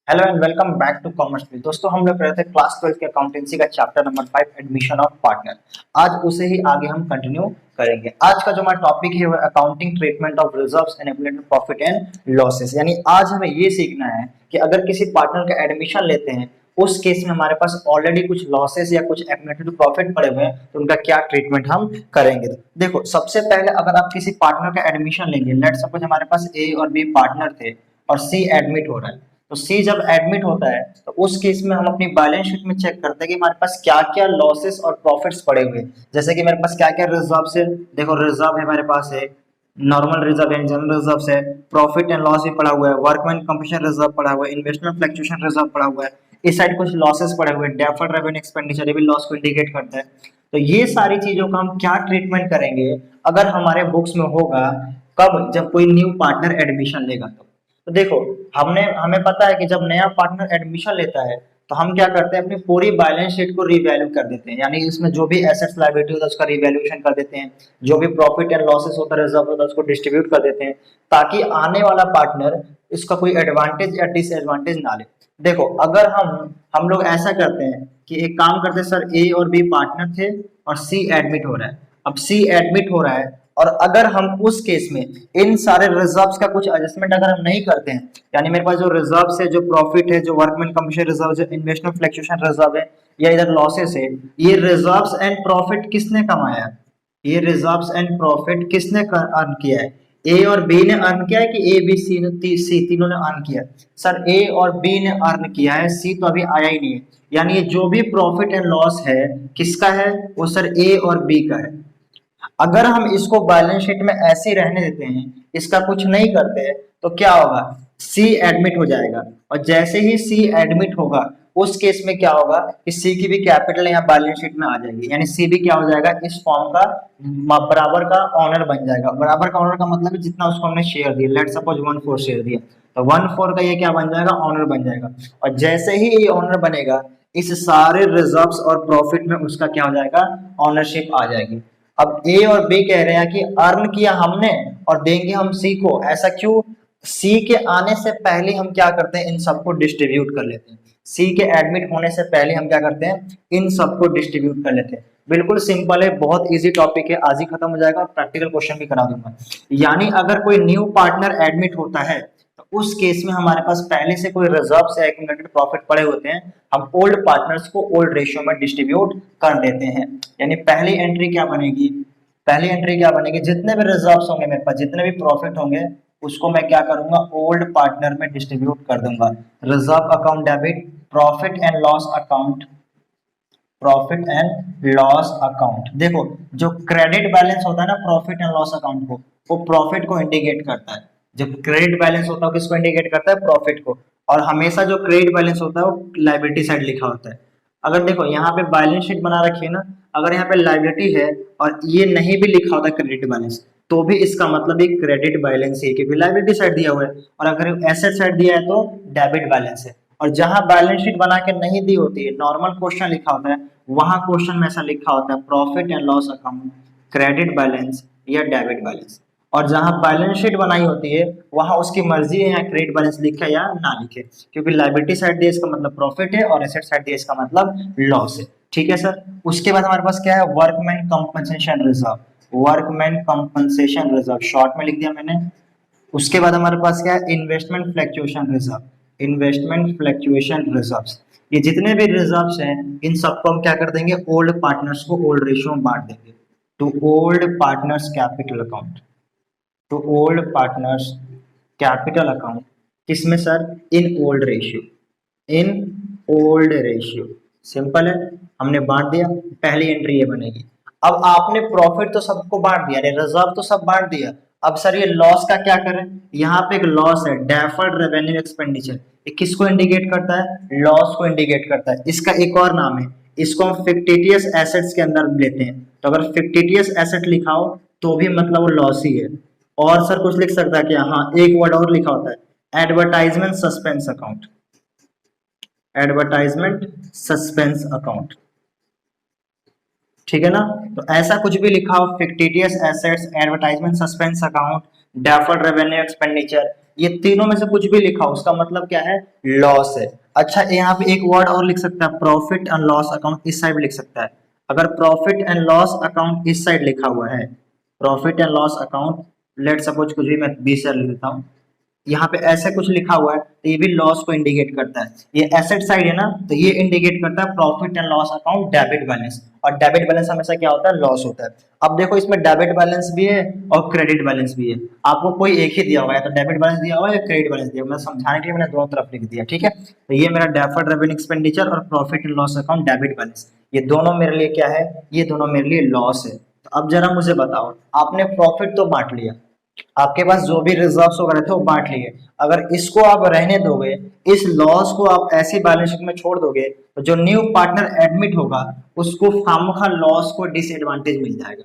Hello and welcome back to commerce में। दोस्तों हम लोग रहे थे क्लास 12 के अकाउंटेंसी का chapter number 5 admission of partner. आज उसे ही आगे हम कंटिन्यू करेंगे। आज का जो हमारा टॉपिक है वो accounting treatment of reserves and absolute profit and losses. यानी आज हमें ये सीखना है कि अगर किसी पार्टनर का एडमिशन लेते हैं उस केस में हमारे पास ऑलरेडी कुछ लॉसेस या कुछ एक्यूमुलेटेड प्रॉफिट पड़े हुए हैं तो उनका क्या ट्रीटमेंट हम करेंगे। देखो सबसे पहले अगर आप किसी पार्टनर का एडमिशन लेंगे, लेट सपोज हमारे पास ए और बी पार्टनर थे और सी एडमिट हो रहा है, तो सी जब एडमिट होता है तो उस केस में हम अपनी बैलेंस शीट में चेक करते हैं कि हमारे पास क्या क्या लॉसेस और प्रॉफिट्स पड़े हुए हैं। जैसे कि मेरे पास क्या क्या रिजर्व है, देखो रिजर्व है हमारे पास है, नॉर्मल रिजर्व है, जनरल रिजर्व है, प्रॉफिट एंड लॉस भी पड़ा हुआ है, वर्कमैन कंपनसेशन रिजर्व पड़ा हुआ है, इन्वेस्टमेंट फ्लक्चुएशन रिजर्व पड़ा हुआ है, इस साइड कुछ लॉसेस पड़े हुए हैं, डेफर्ड रेवेन्यू एक्सपेंडिचर, ये भी लॉस को इंडिकेट करता है। तो ये सारी चीजों का हम क्या ट्रीटमेंट करेंगे अगर हमारे बुक्स में होगा, कब, जब कोई न्यू पार्टनर एडमिशन लेगा। तो देखो हमें पता है कि जब नया पार्टनर एडमिशन लेता है तो हम क्या करते हैं, अपनी पूरी बैलेंस शीट को रिवैल्यू कर देते हैं। यानी इसमें जो भी एसेट्स लायबिलिटी होता है उसका रिवैल्यूएशन कर देते हैं, जो भी प्रॉफिट एंड लॉसेस होता है, रिजर्व होता है, उसको डिस्ट्रीब्यूट कर देते हैं ताकि आने वाला पार्टनर इसका कोई एडवांटेज या डिसएडवांटेज ना ले। देखो अगर हम लोग ऐसा करते हैं कि एक काम करते हैं, सर ए और बी पार्टनर थे और सी एडमिट हो रहा है। अब सी एडमिट हो रहा है और अगर हम उस केस में इन सारे रिजर्व्स का कुछ एडजस्टमेंट अगर हम नहीं करते हैं, यानी मेरे पास जो रिजर्व्स है, जो प्रॉफिट है, जो वर्कमैन कंपनसेशन रिजर्व, जो इन्वेस्टमेंट फ्लक्चुएशन रिजर्व है या इधर लॉसेस है, ये रिजर्व्स एंड प्रॉफिट किसने कमाया है, ये रिजर्व्स एंड प्रॉफिट किसने अर्न किया है, ए और बी ने अर्न किया है कि ए बी सी ने सी तीनों ने अर्न किया है। सर ए और बी ने अर्न किया है, सी तो अभी आया ही नहीं है। यानी ये जो भी प्रॉफिट एंड लॉस है किसका है, वो सर ए और बी का है। अगर हम इसको बैलेंस शीट में ऐसे ही रहने देते हैं, इसका कुछ नहीं करते हैं, तो क्या होगा, सी एडमिट हो जाएगा। और जैसे ही सी एडमिट होगा उस केस में क्या होगा कि सी की भी कैपिटल यहाँ बैलेंस शीट में आ जाएगी। यानी सी भी क्या हो जाएगा, इस फॉर्म का बराबर का ऑनर बन जाएगा। बराबर का ऑनर का मतलब है जितना उसको हमने शेयर दिया, लेट सपोज 1/4 शेयर दिया तो 1/4 का ये क्या बन जाएगा, ऑनर बन जाएगा। और जैसे ही ये ऑनर बनेगा इस सारे रिजर्व्स और प्रॉफिट में उसका क्या हो जाएगा, ऑनरशिप आ जाएगी। अब ए और बी कह रहे हैं कि अर्न किया हमने और देंगे हम सी को। ऐसा क्यों, सी के आने से पहले हम क्या करते हैं, इन सबको डिस्ट्रीब्यूट कर लेते हैं। सी के एडमिट होने से पहले हम क्या करते हैं, इन सबको डिस्ट्रीब्यूट कर लेते हैं। बिल्कुल सिंपल है, बहुत इजी टॉपिक है, आज ही खत्म हो जाएगा और प्रैक्टिकल क्वेश्चन भी करा दूंगा। यानी अगर कोई न्यू पार्टनर एडमिट होता है तो उस केस में हमारे पास पहले से कोई रिजर्व से एक्यूमुलेटेड प्रॉफिट पड़े होते हैं, हम ओल्ड पार्टनर्स को ओल्ड रेशियो में डिस्ट्रीब्यूट कर देते हैं। यानी पहली एंट्री क्या बनेगी, पहली एंट्री क्या बनेगी, जितने भी रिजर्व्स होंगे मेरे पास, जितने भी प्रॉफिट होंगे उसको मैं क्या करूंगा, ओल्ड पार्टनर में डिस्ट्रीब्यूट कर दूंगा। Reserve account debit, profit and loss account, profit and loss account. देखो जो क्रेडिट बैलेंस होता है ना प्रॉफिट एंड लॉस अकाउंट को, वो प्रॉफिट को इंडिकेट करता है। जब क्रेडिट बैलेंस होता है किसको इंडिकेट करता है, प्रॉफिट को। और हमेशा जो क्रेडिट बैलेंस होता है वो लायबिलिटी साइड लिखा होता है। अगर देखो यहाँ पे बैलेंस शीट बना रखी है ना, अगर यहाँ पे लायबिलिटी है और ये नहीं भी लिखा होता क्रेडिट बैलेंस, तो भी इसका मतलब एक क्रेडिट बैलेंस है क्योंकि लायबिलिटी साइड दिया हुआ है। और अगर एसेट साइड दिया है तो डेबिट बैलेंस है। और जहां बैलेंस शीट बना के नहीं दी होती है, नॉर्मल क्वेश्चन लिखा होता है, वहां क्वेश्चन में ऐसा लिखा होता है profit and loss account, credit balance या डेबिट बैलेंस। और जहां बैलेंस शीट बनाई होती है वहां उसकी मर्जी है, या क्रेडिट बैलेंस लिखे या ना लिखे, क्योंकि लायबिलिटी साइड दिया इसका मतलब प्रॉफिट है और एसेट साइड दिया इसका मतलब लॉस है। ठीक है सर। उसके बाद हमारे पास क्या है, workman compensation reserve, workman compensation reserve short में लिख दिया मैंने। उसके बाद हमारे पास क्या है, investment fluctuation reserve, investment fluctuation reserves. ये जितने भी रिजर्व्स हैं इन सबको हम क्या कर देंगे, ओल्ड पार्टनर्स को ओल्ड रेशियो में बांट देंगे। To old partners capital account, to old partners capital account, किसमें sir, in old ratio, in old ratio. Simple है, हमने बांट दिया, पहली एंट्री ये बनेगी। अब आपने प्रॉफिट तो सबको बांट दिया, रिजर्व तो सब बांट दिया। अब सर ये लॉस का क्या करें, यहाँ पे एक लॉस है, डेफर्ड रेवेन्यू एक्सपेंडिचर, ये किसको इंडिकेट करता है, लॉस को इंडिकेट करता है। इसका एक और नाम है, इसको हम फिक्टिटियस एसेट्स के अंदर लेते हैं। तो अगर फिक्टिटियस एसेट लिखाओ तो भी मतलब वो लॉस ही है। और सर कुछ लिख सकता है क्या, हाँ एक वर्ड और लिखा होता है, advertisement suspense account, advertisement suspense account. ठीक है ना। तो ऐसा कुछ भी लिखा हो, fictitious assets, advertisement suspense account, deferred revenue expenditure, ये तीनों में से कुछ भी लिखा हो उसका मतलब क्या है, लॉस है। अच्छा यहाँ पे एक वर्ड और लिख सकता है, प्रॉफिट एंड लॉस अकाउंट इस साइड लिख सकता है। अगर प्रॉफिट एंड लॉस अकाउंट इस साइड लिखा हुआ है, profit and loss account, let suppose कुछ भी मैं 20,000 लिख देता हूँ, यहाँ पे ऐसे कुछ लिखा हुआ है तो ये भी लॉस को इंडिकेट करता है। ये एसेट साइड है ना, तो ये इंडिकेट करता है profit and loss account debit balance, और डेबिट बैलेंस हमेशा क्या होता है, लॉस होता है। अब देखो इसमें डेबिट बैलेंस भी है और क्रेडिट बैलेंस भी है, आपको कोई एक ही दिया हुआ है, तो डेबिट बैलेंस दिया हुआ है या क्रेडिट बैलेंस दिया हुआ है, मैं समझाने के लिए मैंने दोनों तरफ लिख दिया, ठीक है। तो ये मेरा डेफर्ड रेवेन्यू एक्सपेंडिचर और profit and loss account debit balance, ये दोनों मेरे लिए क्या है, ये दोनों मेरे लिए लॉस है। तो अब जरा मुझे बताओ, आपने प्रॉफिट तो बांट लिया, आपके पास जो भी रिजर्व्स वगैरह थे वो बांट लिए, अगर इसको आप रहने दोगे, इस लॉस को आप ऐसी बैलेंस शीट में छोड़ दोगे, तो जो न्यू पार्टनर एडमिट होगा उसको खामखा लॉस को डिसएडवांटेज मिल जाएगा।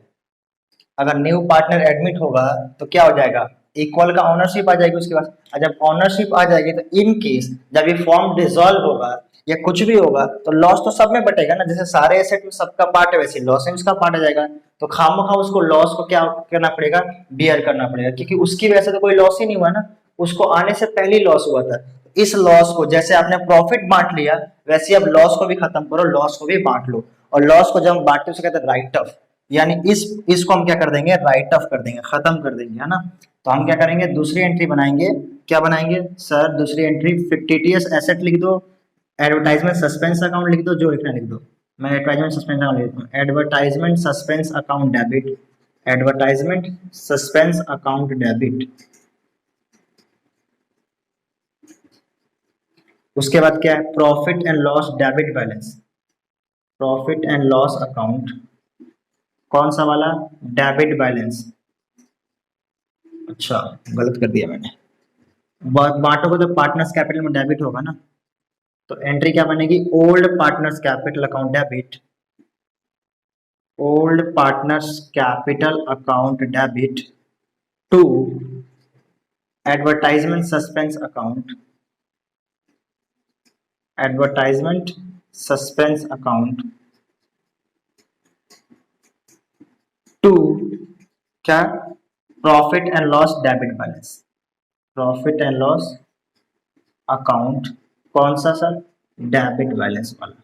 अगर न्यू पार्टनर एडमिट होगा तो क्या हो जाएगा, इक्वल का ऑनरशिप आ जाएगी उसके पास, और जब ऑनरशिप आ जाएगी तो इन केस जब ये फॉर्म डिसॉल्व होगा या कुछ भी होगा तो लॉस तो सब में बटेगा ना, जैसे सारे एसेट में सबका पार्ट है वैसे लॉस में उसका पार्ट आ जाएगा। तो खामखा उसको लॉस को क्या करना पड़ेगा, बियर करना पड़ेगा, क्योंकि उसकी वजह से तो कोई लॉस ही नहीं हुआ ना, उसको आने से पहले ही लॉस हुआ था। इस लॉस को जैसे आपने प्रॉफिट बांट लिया वैसे अब लॉस को भी खत्म करो, लॉस को भी बांट लो, और लॉस को जब बांटते उसे कहते हैं राइट ऑफ, यानी इसको हम क्या कर देंगे, राइट ऑफ कर देंगे, खत्म कर देंगे, है ना। तो हम क्या करेंगे, दूसरी एंट्री बनाएंगे, क्या बनाएंगे सर, दूसरी एंट्री 50ts एसेट लिख दो, एडवर्टाइजमेंट सस्पेंस अकाउंट लिख दो, जो लिखना लिख दो, मैं एडवर्टाइजमेंट सस्पेंस अकाउंट लिख दूँ, advertisement suspense account debit, advertisement suspense account debit. उसके बाद क्या है, profit and loss debit balance, profit and loss account, कौन सा वाला, डेबिट बैलेंस। अच्छा गलत कर दिया मैंने, बांटोगे तो पार्टनर्स कैपिटल में डेबिट होगा ना, तो एंट्री क्या बनेगी, old partners capital account debit, old partners capital account debit to advertisement suspense account, advertisement suspense account to क्या, profit and loss debit balance, profit and loss account, कौन सा sir, debit balance वाला,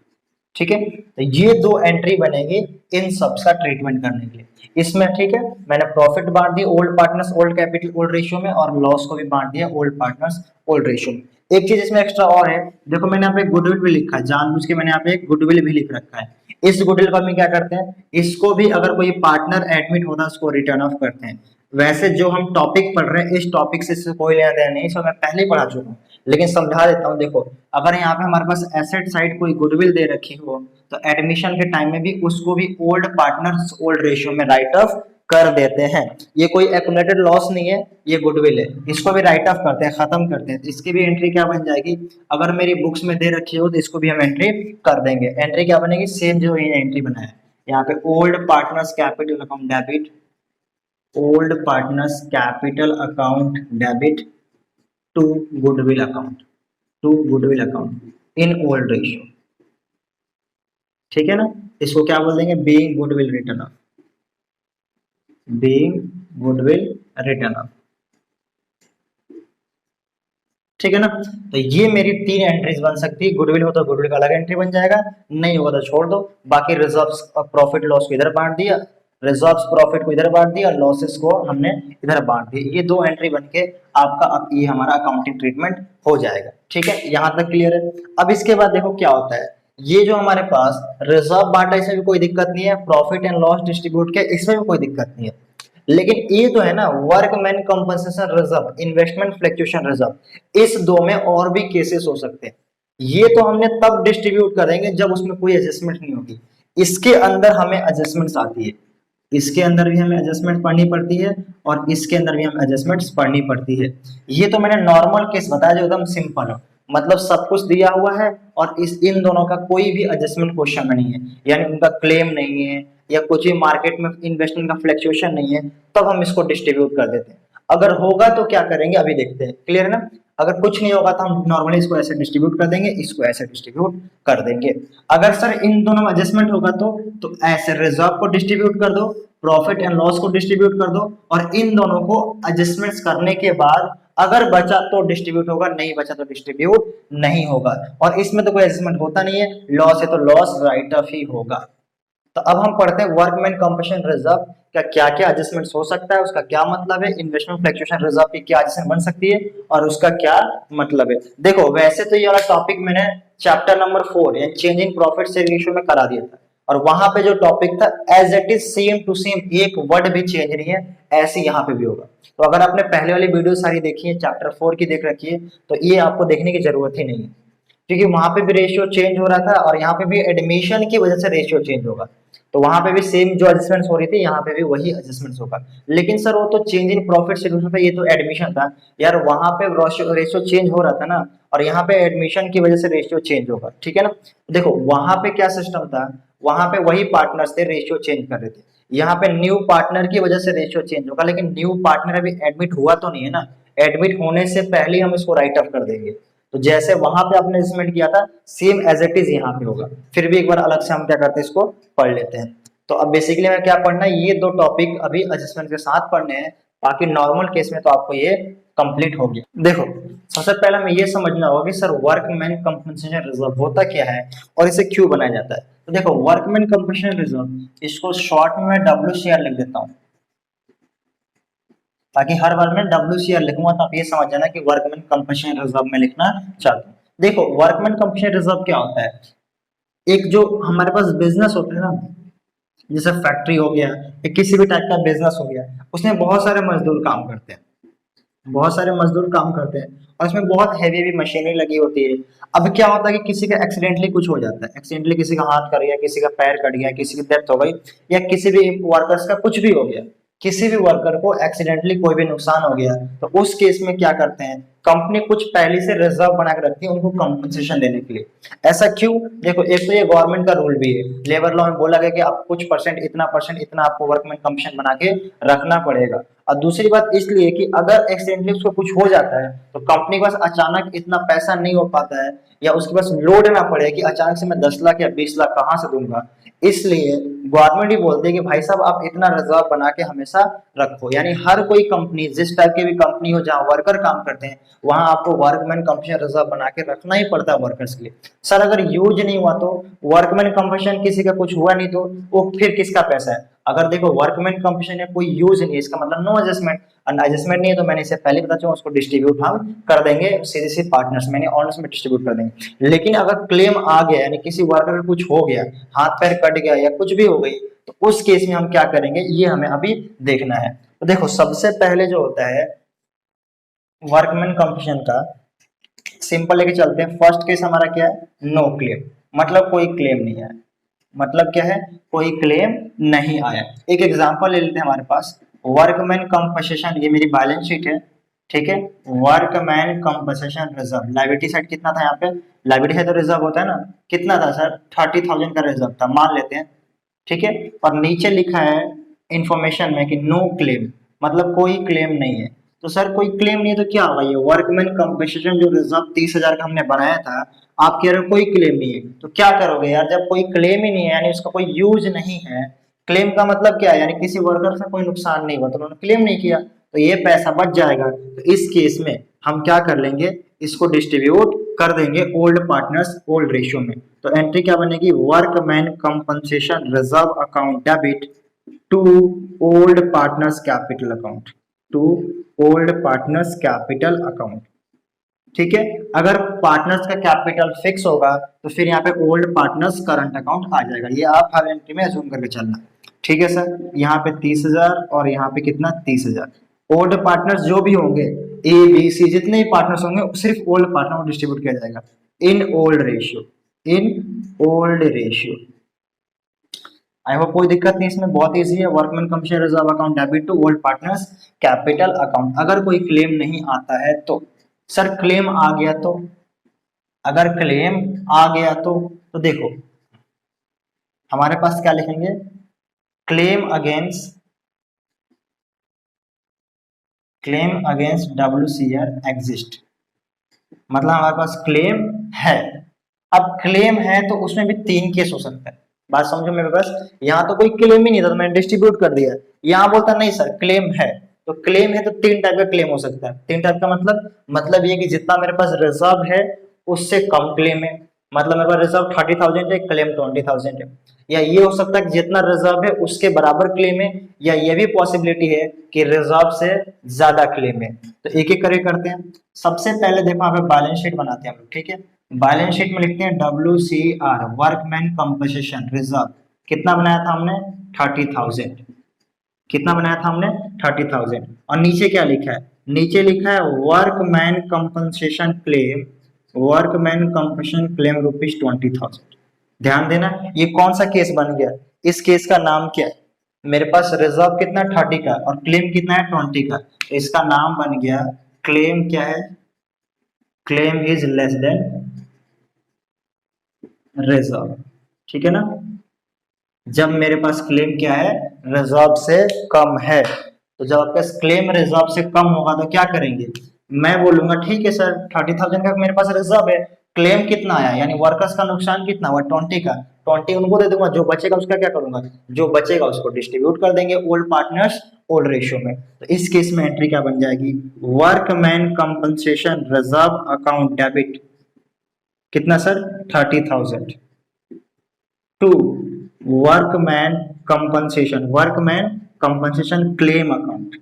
ठीक है। तो ये दो एंट्री बनेगी इन सब का ट्रीटमेंट करने के लिए इसमें, ठीक है। मैंने प्रॉफिट बांट दिया old partners old capital old ratio में, और लॉस को भी बांट दिया ओल्ड पार्टनर्स ओल्ड रेशियो में। एक चीज इसमें एक्स्ट्रा और है, देखो मैंने यहाँ पे गुडविल भी लिखा है, जानबूझ के मैंने यहाँ पे एक गुडविल भी लिख रखा है। इस गुडविल को हम क्या करते हैं, इसको भी अगर कोई पार्टनर एडमिट होता है उसको रिटर्न ऑफ करते हैं। वैसे जो हम टॉपिक पढ़ रहे हैं इस टॉपिक से इससे कोई लेना देना नहीं, इसको मैं पहले ही पढ़ा चुका हूँ, लेकिन समझा देता हूँ। देखो अगर यहाँ पे हमारे पास एसेट साइड कोई गुडविल दे रखी हो तो एडमिशन के टाइम में भी उसको भी ओल्ड पार्टनर्स ओल्ड रेशियो में राइट ऑफ कर देते हैं। ये कोई एक्युमुलेटेड लॉस नहीं है, ये गुडविल है, इसको भी राइट ऑफ करते हैं, खत्म करते हैं। इसकी भी एंट्री क्या बन जाएगी, अगर मेरी बुक्स में दे रखी हो तो इसको भी हम एंट्री कर देंगे। एंट्री क्या बनेगी, सेम जो ये एंट्री बनाया यहाँ पे, old partners capital account debit, old partners capital account debit to goodwill account, to goodwill account in old ratio, ठीक है ना। इसको क्या बोल देंगे, being goodwill written off, being goodwill written off, ठीक है ना। तो ये मेरी तीन एंट्रीज बन सकती है, गुडविल हो तो गुडविल का अलग एंट्री बन जाएगा, नहीं होगा तो छोड़ दो। बाकी रिजर्व्स प्रॉफिट लॉस को इधर बांट दिया, रिजर्व्स प्रॉफिट को इधर बांट दिया, लॉसेस को हमने इधर बांट दिया। ये दो एंट्री बन के आपका अब ये हमारा अकाउंटिंग ट्रीटमेंट हो जाएगा, ठीक है। यहाँ तक क्लियर है। अब इसके बाद देखो क्या होता है, ये जो हमारे पास रिजर्व बांटा इसमें भी कोई दिक्कत नहीं है, प्रॉफिट एंड लॉस डिस्ट्रीब्यूट किया इसमें भी कोई दिक्कत नहीं है, लेकिन ये जो है ना workman compensation reserve, investment fluctuation reserve, इस दो में और भी केसेस हो सकते हैं। ये तो हमने तब डिस्ट्रीब्यूट करेंगे जब उसमें कोई एडजस्टमेंट नहीं होगी, इसके अंदर हमें एडजस्टमेंट्स आती है, इसके अंदर भी हमें एडजस्टमेंट पढ़नी पड़ती है और इसके अंदर भी हमें एडजस्टमेंट्स पढ़नी पड़ती है। ये तो मैंने नॉर्मल केस बताया जो एकदम सिंपल हो, मतलब सब कुछ दिया हुआ है और इन दोनों का कोई भी एडजस्टमेंट क्वेश्चन में नहीं है, यानी उनका क्लेम नहीं है या कुछ भी मार्केट में इन्वेस्टमेंट का फ्लक्चुएशन नहीं है, तब हम इसको डिस्ट्रीब्यूट कर देते हैं। अगर होगा तो क्या करेंगे अभी देखते हैं, क्लियर है ना। अगर कुछ नहीं होगा तो हम नॉर्मली इसको ऐसे डिस्ट्रीब्यूट कर देंगे, इसको ऐसे डिस्ट्रीब्यूट कर देंगे। अगर सर इन दोनों में एडजस्टमेंट होगा तो ऐसे रिजर्व को डिस्ट्रीब्यूट कर दो, प्रॉफिट एंड लॉस को डिस्ट्रीब्यूट कर दो, और इन दोनों को एडजस्टमेंट्स करने के बाद अगर बचा तो डिस्ट्रीब्यूट होगा, नहीं बचा तो डिस्ट्रीब्यूट नहीं होगा। और इसमें तो कोई एडजस्टमेंट होता नहीं है, लॉस है तो लॉस राइट ऑफ ही होगा। तो अब हम पढ़ते हैं वर्कमैन कंपनसेशन रिजर्व का क्या क्या एडजस्टमेंट्स हो सकता है, उसका क्या मतलब है, इन्वेस्टमेंट फ्लक्चुएशन रिजर्व की क्या एडजस्टमेंट बन सकती है और उसका क्या मतलब है। देखो वैसे तो ये वाला टॉपिक मैंने चैप्टर नंबर 4 या change in profit sharing ratio में करा दिया था, और वहां पे जो टॉपिक था as it is same to same, एक वर्ड भी चेंज नहीं है, ऐसे यहाँ पे भी होगा। तो अगर आपने पहले वाली वीडियो सारी देखी है, चैप्टर 4 की देख रखी है, तो ये आपको देखने की जरूरत ही नहीं है, क्योंकि वहां पे भी रेशियो चेंज हो रहा था और यहाँ पे भी एडमिशन की वजह से रेशियो चेंज होगा। तो वहां पे भी सेम जो एडजस्टमेंट्स हो रही थी, यहाँ पे भी वही एडजस्टमेंट्स होगा। लेकिन सर वो तो चेंज इन प्रॉफिट शेड्यूल था, ये तो एडमिशन था यार, वहां पे रेशियो चेंज हो रहा था ना, और यहाँ पे एडमिशन की वजह से रेशियो चेंज होगा, ठीक है ना। देखो वहां पे क्या सिस्टम था, वहां पे वही पार्टनर्स थे, रेशियो चेंज कर रहे थे। यहाँ पे न्यू पार्टनर की वजह से रेशियो चेंज होगा, लेकिन न्यू पार्टनर अभी एडमिट हुआ तो नहीं है ना, एडमिट होने से पहले हम इसको राइट ऑफ कर देंगे। तो जैसे वहां पे आपने एडजस्टमेंट किया था, सेम एज इट इज यहाँ पे होगा। फिर भी एक बार अलग से हम क्या करते हैं, इसको पढ़ लेते हैं। तो अब बेसिकली हमें क्या पढ़ना है, ये दो टॉपिक अभी एडजस्टमेंट के साथ पढ़ने हैं, बाकी नॉर्मल केस में तो आपको ये कंप्लीट हो गया। देखो सबसे पहले हमें ये समझना होगा कि सर वर्कमैन कंपनसेशन रिजर्व होता क्या है और इसे क्यों बनाया जाता है। तो देखो वर्कमैन कंपनसेशन रिजर्व, इसको शॉर्ट में मैं WCR लिख देता हूँ, ताकि हर बार में WCR लिखूंगा तो आप ये समझ जाना कि वर्कमैन कंपनसेशन रिजर्व में लिखना चाहता हूँ। देखो वर्कमैन कंपनसेशन रिजर्व क्या होता है, एक जो हमारे पास बिजनेस होता है ना, जैसे फैक्ट्री हो गया या किसी भी टाइप का बिजनेस हो गया, उसमें बहुत सारे मजदूर काम करते हैं, बहुत सारे मजदूर काम करते हैं, और इसमें बहुत हैवी हैवी मशीनरी लगी होती है। अब क्या होता है कि किसी का एक्सीडेंटली कुछ हो जाता है, एक्सीडेंटली किसी का हाथ कट गया, किसी का पैर कट गया, किसी की डेथ हो गई, या किसी भी वर्कर्स का कुछ भी हो गया, किसी भी वर्कर को एक्सीडेंटली कोई भी नुकसान हो गया, तो उस केस में क्या करते हैं, कंपनी कुछ पहले से रिजर्व बना के रखती है उनको कंपनसेशन देने के लिए। ऐसा क्यों, देखो एक तो ये गवर्नमेंट का रूल भी है, लेबर लॉ में बोला गया कि आप कुछ परसेंट इतना आपको वर्कमैन कंपनसेशन बना के रखना पड़ेगा। और दूसरी बात इसलिए कि अगर एक्सीडेंटली उसको कुछ हो जाता है तो कंपनी के पास अचानक इतना पैसा नहीं हो पाता है, या उसके पास लोड ना पड़े कि अचानक से मैं 10 लाख या 20 लाख कहाँ से दूंगा, इसलिए गवर्नमेंट ही बोलती है कि भाई साहब आप इतना रिजर्व बना के हमेशा रखो। यानी हर कोई कंपनी, जिस टाइप की भी कंपनी हो जहाँ वर्कर काम करते हैं, वहां आपको वर्कमैन कंपनसेशन रिजर्व बना के रखना ही पड़ता है वर्कर्स के लिए। सर अगर यूज नहीं हुआ तो, वर्कमैन कंपनसेशन किसी का कुछ हुआ नहीं तो वो फिर किसका पैसा है। अगर देखो वर्कमैन कंपनसेशन है कोई यूज नहीं है, इसका मतलब नो एडजस्टमेंट, एडजस्टमेंट नहीं है तो मैंने इसे पहले बता चुका, उसको डिस्ट्रीब्यूट हम कर देंगे सीधे सीधे पार्टनर्स में, ऑनर्स में डिस्ट्रीब्यूट कर देंगे। लेकिन अगर क्लेम आ गया, यानी किसी वर्कर का कुछ हो गया, हाथ पैर कट गया या कुछ भी हो गई, तो उस केस में हम क्या करेंगे, ये हमें अभी देखना है। तो देखो सबसे पहले जो होता है वर्कमैन कंपनसेशन का, सिंपल लेके चलते हैं। फर्स्ट केस हमारा क्या है, नो क्लेम, मतलब कोई क्लेम नहीं है, मतलब क्या है, कोई क्लेम नहीं आया। एक एग्जांपल ले लेते हैं हमारे पास, वर्कमैन कंपनसेशन, ये मेरी बैलेंस शीट है, ठीक है, workman compensation reserve, liability side कितना था, यहाँ पे लायबिलिटी है तो रिजर्व होता है ना, कितना था सर, 30,000 का रिजर्व था मान लेते हैं, ठीक है। और नीचे लिखा है इंफॉर्मेशन में कि नो क्लेम, मतलब कोई क्लेम नहीं है। तो सर कोई क्लेम नहीं है तो क्या होगा, ये वर्कमैन कंपनसेशन जो रिजर्व 30,000 का हमने बनाया था, आप कह रहे हो कोई क्लेम नहीं है, तो क्या करोगे यार, जब कोई क्लेम ही नहीं है यानी उसका कोई यूज नहीं है, क्लेम का मतलब क्या है, यानी किसी वर्कर से कोई नुकसान नहीं हुआ तो उन्होंने क्लेम नहीं किया, तो ये पैसा बच जाएगा। तो इस केस में हम क्या कर लेंगे, इसको डिस्ट्रीब्यूट कर देंगे ओल्ड पार्टनर्स ओल्ड रेशियो में। तो एंट्री क्या बनेगी, workman compensation reserve account debit to old partners capital account, to old partners capital account, ठीक है। अगर पार्टनर्स का कैपिटल फिक्स होगा तो फिर यहाँ पे ओल्ड पार्टनर्स करंट अकाउंट आ जाएगा, ये आप हर एंट्री में अज्यूम करके चलना, ठीक है सर। यहाँ पे 30,000 और यहाँ पे कितना 30,000, ओल्ड पार्टनर्स जो भी होंगे ABC जितने भी पार्टनर्स होंगे सिर्फ ओल्ड पार्टनर को डिस्ट्रीब्यूट किया जाएगा in old ratio, in old ratio. I hope कोई दिक्कत नहीं, इसमें बहुत इजी है। Workman compensation reserve account debit to old partners capital account. अगर कोई क्लेम नहीं आता है तो, सर क्लेम आ गया तो, अगर क्लेम आ गया तो देखो हमारे पास क्या लिखेंगे, क्लेम अगेंस्ट WCR एग्जिस्ट, मतलब हमारे पास क्लेम है। अब क्लेम है तो उसमें भी 3 केस हो सकता है। बात समझो मेरे पास, यहाँ तो कोई क्लेम ही नहीं था तो मैंने डिस्ट्रीब्यूट कर दिया। यहाँ बोलता नहीं सर क्लेम है, तो क्लेम है तो 3 टाइप का क्लेम हो सकता है। 3 टाइप का मतलब ये कि जितना मेरे पास रिजर्व है उससे कम क्लेम है। मतलब मेरे पास रिजर्व 30,000 है, क्लेम 20,000 है। या ये हो सकता है कि जितना रिजर्व है उसके बराबर क्लेम है, या ये भी पॉसिबिलिटी है कि रिजर्व से ज्यादा क्लेम है। तो एक एक करके करते हैं। सबसे पहले देखो यहाँ पे बैलेंस शीट बनाते हैं हम लोग, ठीक है। बैलेंस शीट में लिखते हैं WCR, वर्कमैन कंपनसेशन रिजर्व। कितना बनाया था हमने? 30,000। कितना बनाया था हमने? 30,000। और नीचे क्या लिखा है? नीचे लिखा है workman compensation claim, workman compensation claim ₹20,000। ध्यान देना, ये कौन सा केस बन गया? इस केस का नाम क्या है? मेरे पास रिजर्व कितना 30 का और क्लेम कितना है 20 का, तो इसका नाम बन गया क्लेम क्या है? Claim is less than reserve. ठीक है ना। जब मेरे पास क्लेम क्या है? रिजर्व से कम है। तो जब आपका क्लेम रिजर्व से कम होगा तो क्या करेंगे? मैं बोलूंगा ठीक है सर 30,000 का मेरे पास रिजर्व है, क्लेम कितना आया यानी वर्कर्स का नुकसान कितना हुआ 20 का, 20 उनको दे दूंगा, जो बचेगा उसका क्या करूंगा? जो बचेगा उसको डिस्ट्रीब्यूट कर देंगे ओल्ड पार्टनर्स ओल्ड रेशियो में। तो इस केस में एंट्री क्या बन जाएगी? Workman compensation reserve account debit कितना sir? 30,000 to workman compensation claim account,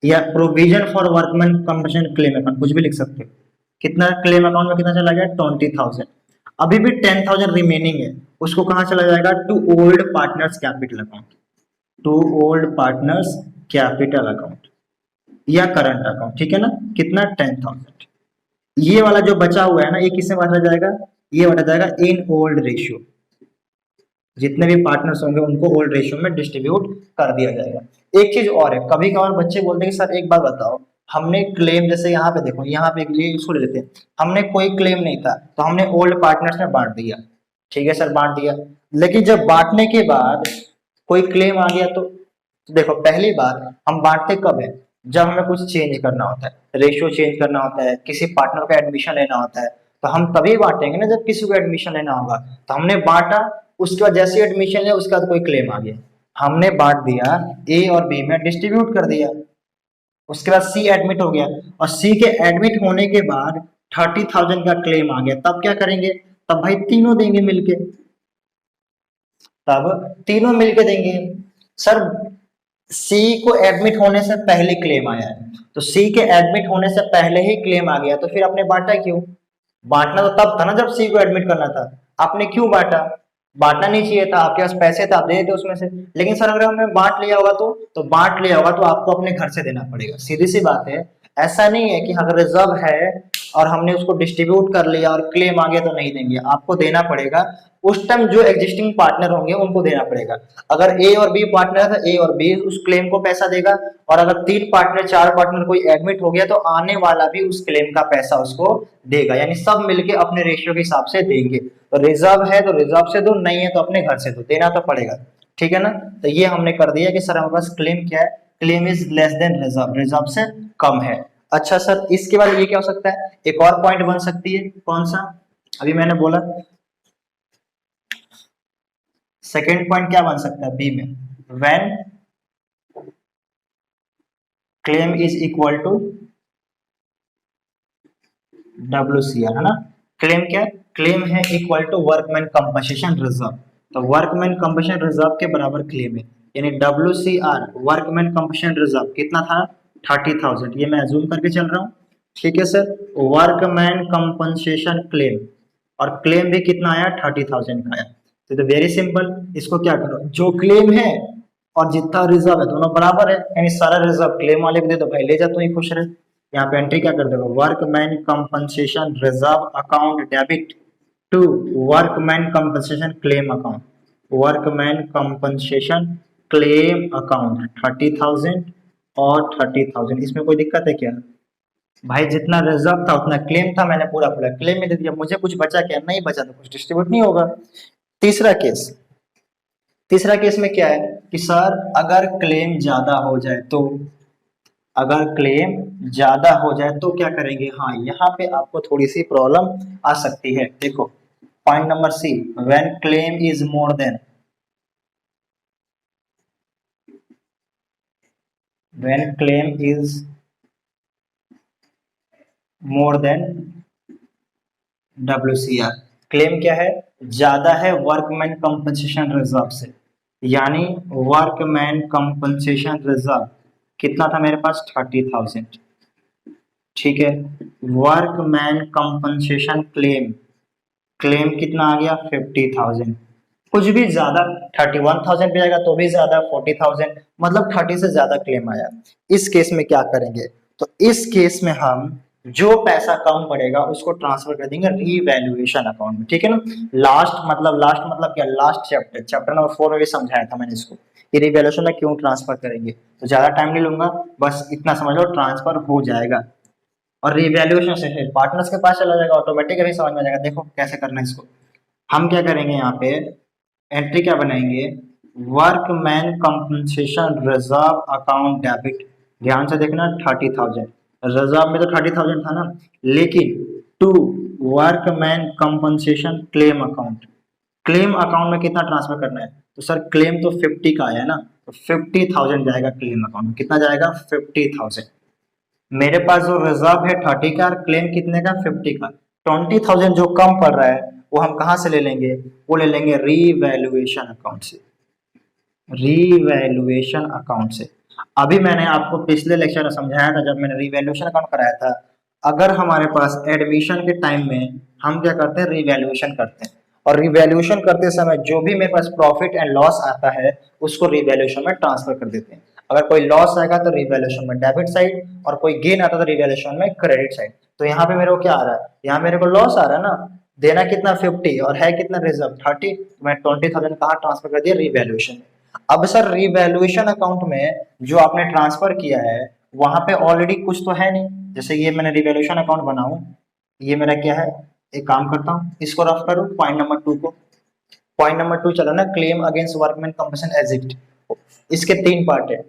या provision for workman compensation claim account, कुछ भी लिख सकते हो। कितना क्लेम अकाउंट में कितना चला गया? 20,000। अभी भी 10,000 रिमेनिंग है, उसको कहां चला जाएगा? To old partners capital account, to old partners capital account या करंट अकाउंट। ठीक है ना। कितना? 10,000। ये वाला जो बचा हुआ है ना, ये किससे बांटा जाएगा? ये बांटा जाएगा इन ओल्ड रेशियो। जितने भी पार्टनर्स होंगे उनको ओल्ड रेशियो में डिस्ट्रीब्यूट कर दिया जाएगा। एक चीज और है, कभी कभार बच्चे बोलते हैं कि सर एक बात बताओ, हमने क्लेम, जैसे यहाँ पे देखो, यहाँ पे ये इसको ले लेते हैं, हमने कोई क्लेम नहीं था तो हमने ओल्ड पार्टनर्स में बांट दिया। ठीक है सर, बांट दिया। लेकिन जब बांटने के बाद कोई क्लेम आ गया तो देखो, पहली बात हम बांटते कब है? जब हमें कुछ चेंज करना होता है, रेशियो चेंज करना होता है, किसी पार्टनर का एडमिशन लेना होता है, तो हम तभी बांटेंगे ना जब किसी को एडमिशन लेना होगा। तो हमने बांटा, उसके बाद जैसे एडमिशन लिया उसके बाद कोई क्लेम आ गया, हमने बांट दिया, ए और बी में डिस्ट्रीब्यूट कर दिया। उसके बाद सी एडमिट हो गया, और सी के एडमिट होने के बाद 30,000 का क्लेम आ गया, तब क्या करेंगे? तब भाई तीनों देंगे मिलके, तब तीनों मिलके देंगे। सर सी को एडमिट होने से पहले क्लेम आया है, तो सी के एडमिट होने से पहले ही क्लेम आ गया, तो फिर आपने बांटा क्यों? बांटना तो तब था ना जब सी को एडमिट करना था, आपने क्यों बांटा? बांटना नहीं चाहिए था, आपके पास पैसे थे आप दे देते उसमें से। लेकिन सर अगर हमने बांट लिया होगा तो बांट लिया होगा तो आपको अपने घर से देना पड़ेगा, सीधी सी बात है। ऐसा नहीं है कि अगर रिजर्व है और हमने उसको डिस्ट्रीब्यूट कर लिया और क्लेम आ गया तो नहीं देंगे, आपको देना पड़ेगा। उस टाइम जो एग्जिस्टिंग पार्टनर होंगे उनको देना पड़ेगा। अगर ए और बी पार्टनर है तो ए और बी उस क्लेम को पैसा देगा, और अगर 3 पार्टनर 4 पार्टनर कोई एडमिट हो गया तो आने वाला भी उस क्लेम का पैसा उसको देगा, यानी सब मिलके अपने रेशियो के हिसाब से देंगे। तो रिजर्व है तो रिजर्व से दो, नहीं है तो अपने घर से दो, देना तो पड़ेगा। ठीक है ना। तो ये हमने कर दिया कि सर हमारे पास क्लेम क्या है? Claim is less than reserve, reserve से कम है। अच्छा सर इसके बाद ये क्या हो सकता है? एक और पॉइंट बन सकती है, कौन सा? अभी मैंने बोला सेकेंड पॉइंट क्या बन सकता है बी में? When claim is equal to WCR, है ना। क्लेम क्या है? क्लेम है equal to workman compensation reserve. तो वर्कमैन कंपनसेशन रिजर्व के बराबर क्लेम है, यानी WCR वर्कमैन कंपनसेशन रिजर्व कितना था? 30,000। ये मैं अज्यूम करके चल रहा हूँ। ठीक है सर। वर्कमैन कंपनसेशन क्लेम, और क्लेम भी कितना आया? 30,000 का आया। तो वेरी सिंपल, इसको क्या करो, जो क्लेम है और जितना रिजर्व है दोनों बराबर है, यानी सारा रिजर्व क्लेम वाले को दे दो, भाई ले जा तू ही खुश रहे। यहाँ पे एंट्री क्या कर देगा? Workman compensation reserve account debit to workman compensation claim account, workman compensation claim account 30,000 और 30,000। इसमें कोई दिक्कत है क्या? भाई जितना रिजर्व था उतना क्लेम था, मैंने पूरा पूरा क्लेम में दे दिया, मुझे कुछ बचा क्या? नहीं बचा तो कुछ डिस्ट्रीब्यूट नहीं होगा। तीसरा केस, तीसरा केस में क्या है कि सर अगर क्लेम ज्यादा हो जाए तो, अगर क्लेम ज्यादा हो जाए तो क्या करेंगे, हाँ यहाँ पे आपको थोड़ी सी प्रॉब्लम आ सकती है। देखो point number C, when claim is more than, when claim is more than WCR। Claim क्या है, ज्यादा है वर्कमैन कंपनसेशन रिजर्व से, यानी वर्कमैन कंपनसेशन रिजर्व कितना था मेरे पास 30,000, ठीक है। वर्कमैन कंपनसेशन क्लेम, क्लेम कितना आ गया 50,000, कुछ भी ज्यादा 31,000 पे जाएगा तो भी ज्यादा 40,000, मतलब 30 से ज्यादा क्लेम आया। इस केस में क्या करेंगे, तो इस केस में हम जो पैसा कम पड़ेगा उसको ट्रांसफर कर देंगे रीवैल्यूएशन अकाउंट में, ठीक है ना। लास्ट मतलब क्या, लास्ट चैप्टर, चैप्टर नंबर 4 में भी समझाया था मैंने इसको कि रीवैल्यूएशन में क्यों ट्रांसफर करेंगे। तो ज्यादा टाइम नहीं लूंगा, बस इतना समझ लो ट्रांसफर हो जाएगा। और रिवैल्यूएशन से फिर पार्टनर्स के पास चला जाएगा, ऑटोमेटिकली समझ में आ जाएगा। देखो कैसे करना है इसको, हम क्या करेंगे यहाँ पे एंट्री क्या बनाएंगे, workman compensation reserve account debit, ध्यान से देखना 30,000, रिजर्व में तो 30,000 था ना, लेकिन to workman compensation claim account, claim account में कितना ट्रांसफर करना है, तो सर क्लेम तो 50 का आया ना, तो 50,000 जाएगा क्लेम अकाउंट में, कितना जाएगा 50,000। मेरे पास जो रिजर्व है 30 का और क्लेम कितने का 50 का, 20,000 जो कम पड़ रहा है वो हम कहाँ से ले लेंगे, वो ले लेंगे रीवैल्यूएशन अकाउंट से, रीवैल्यूएशन अकाउंट से। अभी मैंने आपको पिछले लेक्चर में समझाया था जब मैंने रीवैल्यूएशन अकाउंट कराया था, अगर हमारे पास एडमिशन के टाइम में हम क्या करते हैं रीवैल्यूएशन करते हैं, और रिवैल्यूएशन करते समय जो भी मेरे पास प्रॉफिट एंड लॉस आता है उसको रिवैल्यूएशन में ट्रांसफर कर देते हैं। अगर कोई लॉस आएगा तो रिवैल्यूएशन में डेबिट साइड, और कोई गेन आता है तो रिवैल्यूएशन में क्रेडिट साइड। तो यहाँ पे मेरे को क्या आ रहा है, यहाँ मेरे को लॉस आ रहा है ना, देना कितना 50 और है कितना रिजर्व 30, मैं 20,000 कहाँ ट्रांसफर कर दिया रीवैल्यूएशन में। अब सर रीवैल्यूएशन अकाउंट में जो आपने ट्रांसफर किया है वहां पे ऑलरेडी कुछ तो है नहीं, जैसे ये मैंने रिवैल्यूएशन अकाउंट बनाऊं, ये मेरा क्या है, एक काम करता हूँ इसको रफ करूँ पॉइंट नंबर 2 को। पॉइंट नंबर 2 चला ना, claim against workman compensation as it, इसके 3 पार्ट है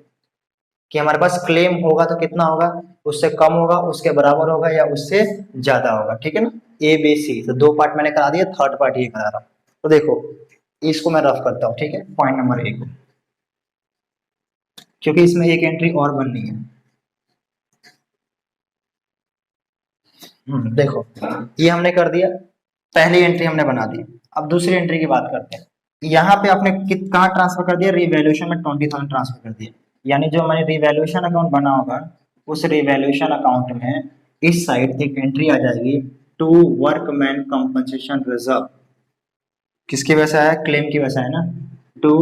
कि हमारे पास क्लेम होगा तो कितना होगा, उससे कम होगा, उसके बराबर होगा, या उससे ज्यादा होगा, ठीक है ना। ABC तो 2 पार्ट मैंने करा दिया, थर्ड पार्ट ये करा रहा हूँ। तो देखो इसको मैं रफ करता हूँ, ठीक है, पॉइंट नंबर 1, क्योंकि इसमें एक एंट्री और बननी है। देखो ये हमने कर दिया, पहली एंट्री हमने बना दी। अब दूसरी एंट्री की बात करते हैं। यहाँ पे आपने कहाँ ट्रांसफर कर दिया, रिवैल्यूएशन में 20,000 ट्रांसफर कर दिया, यानी जो हमारे रिवैल्यूएशन अकाउंट बना होगा उस रिवैल्यूएशन अकाउंट में इस साइड एक एंट्री आ जाएगी टू वर्कमैन कंपनसेशन रिजर्व, किसकी वजह से आया, क्लेम की वजह से है ना, to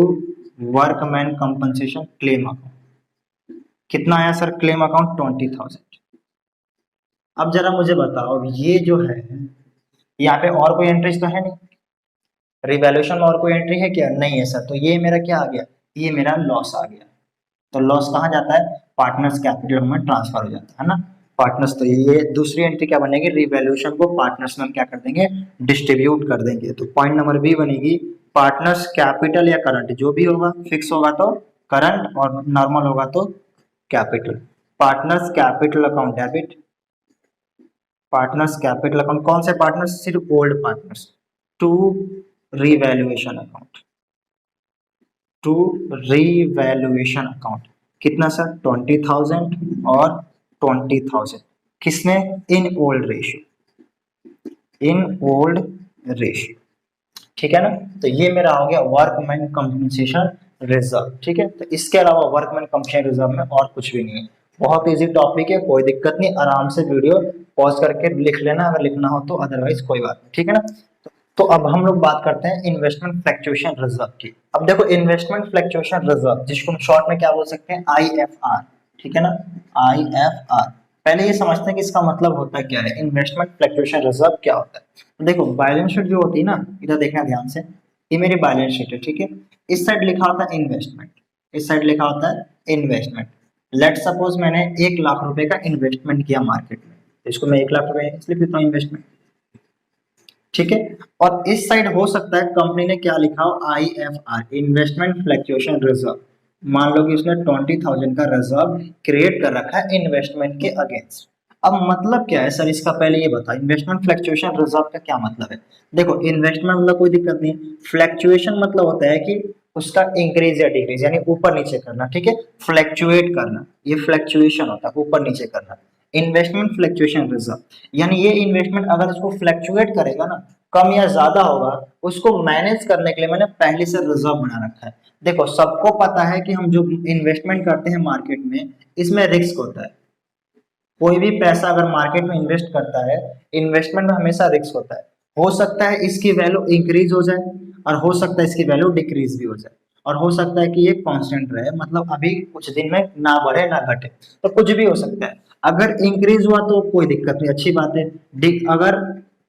workman compensation claim account. कितना आया सर क्लेम अकाउंट 20,000। अब जरा मुझे बताओ ये जो है यहाँ पे और कोई एंट्रीज तो है नहीं, रिवैल्यूएशन में और कोई एंट्री है क्या, नहीं है सर, तो ये मेरा क्या आ गया, ये मेरा लॉस आ गया। तो लॉस कहाँ जाता है, पार्टनर्स कैपिटल में ट्रांसफर हो जाता है ना, पार्टनर्स। तो ये दूसरी एंट्री क्या बनेगी, रिवैल्यूएशन को पार्टनर्स में हम क्या कर देंगे, डिस्ट्रीब्यूट कर देंगे। तो पॉइंट नंबर बी बनेगी पार्टनर्स कैपिटल या करंट, जो भी होगा, फिक्स होगा तो करंट और नॉर्मल होगा तो capital. Partners capital account debit, partners capital account, कौन से पार्टनर्स, सिर्फ old partners, to revaluation account, to revaluation account. कितना सर 20,000 और 20,000, किसमें, in old ratio, in old ratio, ठीक है ना। तो ये मेरा हो गया वर्कमैन कंपनसेशन रिजर्व, ठीक है। तो इसके अलावा वर्कमैन कंपनसेशन रिजर्व में और कुछ भी नहीं है, बहुत इजी टॉपिक है, कोई दिक्कत नहीं, आराम से वीडियो पॉज करके लिख लेना अगर लिखना हो तो, अदरवाइज कोई बात नहीं, ठीक है ना। तो अब हम लोग बात करते हैं इन्वेस्टमेंट फ्लक्चुएशन रिजर्व की। अब देखो इन्वेस्टमेंट फ्लक्चुएशन रिजर्व, जिसको हम शॉर्ट में क्या बोल सकते हैं, IFR, ठीक है ना, IFR। पहले ये समझते हैं कि इसका मतलब होता है क्या है, इन्वेस्टमेंट फ्लक्चुएशन रिजर्व क्या होता है। तो देखो बैलेंस शीट जो होती है ना, इधर देखना ध्यान से, ये मेरी बैलेंस शीट है, ठीक है। इस साइड लिखा होता है इन्वेस्टमेंट, इस साइड लिखा होता है इन्वेस्टमेंट। लेट सपोज मैंने 1 लाख रुपए का इन्वेस्टमेंट किया मार्केट में, इसको मैं 1 लाख रुपए इसलिए लिखता हूँ इन्वेस्टमेंट, ठीक है। और इस साइड हो सकता है कंपनी ने क्या लिखा हो, IFR, इन्वेस्टमेंट फ्लक्चुएशन रिजर्व, मान लो कि उसने 20,000 का रिजर्व क्रिएट कर रखा है इन्वेस्टमेंट के अगेंस्ट। अब मतलब क्या है सर इसका, पहले ये बता, इन्वेस्टमेंट फ्लक्चुएशन रिजर्व का क्या मतलब है। देखो इन्वेस्टमेंट मतलब कोई दिक्कत नहीं, फ्लक्चुएशन मतलब होता है कि उसका इंक्रीज या डिक्रीज यानी ऊपर नीचे करना, ठीक है, फ्लक्चुएट करना, ये फ्लक्चुएशन होता है, ऊपर नीचे करना। इन्वेस्टमेंट फ्लक्चुएशन रिजर्व यानी ये इन्वेस्टमेंट अगर उसको फ्लक्चुएट करेगा ना, कम या ज्यादा होगा, उसको मैनेज करने के लिए मैंने पहले से रिजर्व बना रखा है। देखो सबको पता है कि हम जो इन्वेस्टमेंट करते हैं मार्केट में, इसमें रिस्क होता है। कोई भी पैसा अगर मार्केट में इन्वेस्ट करता है, इन्वेस्टमेंट में हमेशा रिस्क होता है। हो सकता है इसकी वैल्यू इंक्रीज हो जाए और हो सकता है इसकी वैल्यू डिक्रीज भी हो जाए, और हो सकता है कि ये कांस्टेंट रहे, मतलब अभी कुछ दिन में ना बढ़े ना घटे, तो कुछ भी हो सकता है। अगर इंक्रीज हुआ तो कोई दिक्कत नहीं, अच्छी बात है। अगर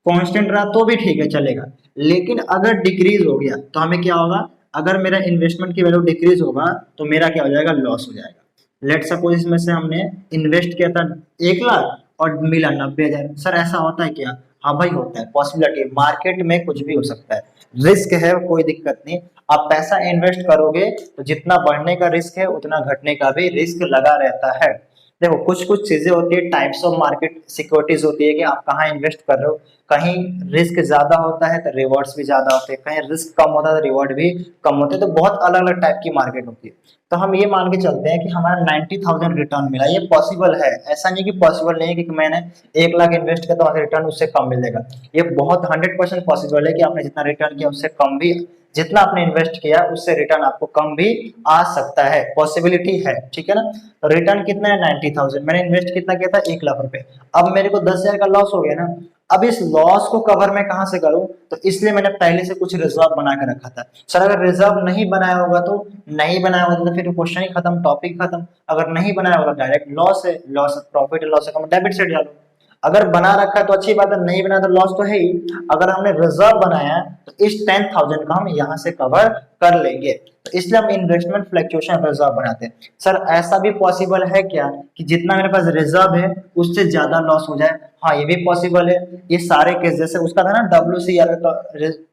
कांस्टेंट रहा तो भी ठीक है, चलेगा। लेकिन अगर डिक्रीज हो गया तो हमें क्या होगा, अगर मेरा इन्वेस्टमेंट की वैल्यू डिक्रीज होगा तो मेरा क्या हो जाएगा, लॉस हो जाएगा। लेट सपोज इसमें से हमने इन्वेस्ट किया था 1 लाख और मिला 90,000, सर ऐसा होता है क्या? हाँ भाई होता है, पॉसिबिलिटी, मार्केट में कुछ भी हो सकता है, रिस्क है, कोई दिक्कत नहीं। आप पैसा इन्वेस्ट करोगे तो जितना बढ़ने का रिस्क है उतना घटने का भी रिस्क लगा रहता है। देखो कुछ कुछ चीजें होती है, टाइप्स ऑफ मार्केट सिक्योरिटीज होती है कि आप कहाँ इन्वेस्ट कर रहे हो। कहीं रिस्क ज्यादा होता है तो रिवॉर्ड्स भी ज्यादा होते हैं, कहीं रिस्क कम होता है तो रिवॉर्ड भी कम होते हैं, तो बहुत अलग अलग टाइप की मार्केट होती है। तो हम ये मान के चलते हैं कि हमारा 90,000 रिटर्न मिला, ये पॉसिबल है, ऐसा नहीं कि पॉसिबल नहीं है कि मैंने 1 लाख इन्वेस्ट किया तो रिटर्न उससे कम मिलेगा। ये बहुत 100% पॉसिबल है कि आपने जितना रिटर्न किया उससे कम भी, जितना आपने इन्वेस्ट किया उससे रिटर्न आपको कम भी आ सकता है, पॉसिबिलिटी है, ठीक है ना। तो रिटर्न कितना है, 90,000, मैंने इन्वेस्ट कितना किया था, 1 लाख रुपए। अब मेरे को 10,000 का लॉस हो गया ना, अब इस लॉस को कवर मैं कहां से करूं, तो इसलिए मैंने पहले से कुछ रिजर्व बना के रखा था। सर अगर रिजर्व नहीं बनाया होगा तो नहीं बनाया होगा तो फिर क्वेश्चन ही खत्म, टॉपिक खत्म। अगर नहीं बनाया होगा डायरेक्ट लॉस है, लॉस प्रॉफिट है, लॉस है डेबिट साइड डालो। अगर बना रखा है तो अच्छी बात है, नहीं बना तो लॉस तो है ही। अगर हमने रिजर्व बनाया है तो इस 10,000 का हम यहाँ से कवर कर लेंगे, तो इसलिए हम इन्वेस्टमेंट फ्लक्चुएशन रिजर्व बनाते हैं। सर ऐसा भी पॉसिबल है क्या कि जितना मेरे पास रिजर्व है उससे ज्यादा लॉस हो जाए? हाँ ये भी पॉसिबल है। ये सारे केस जैसे उसका था ना WCR का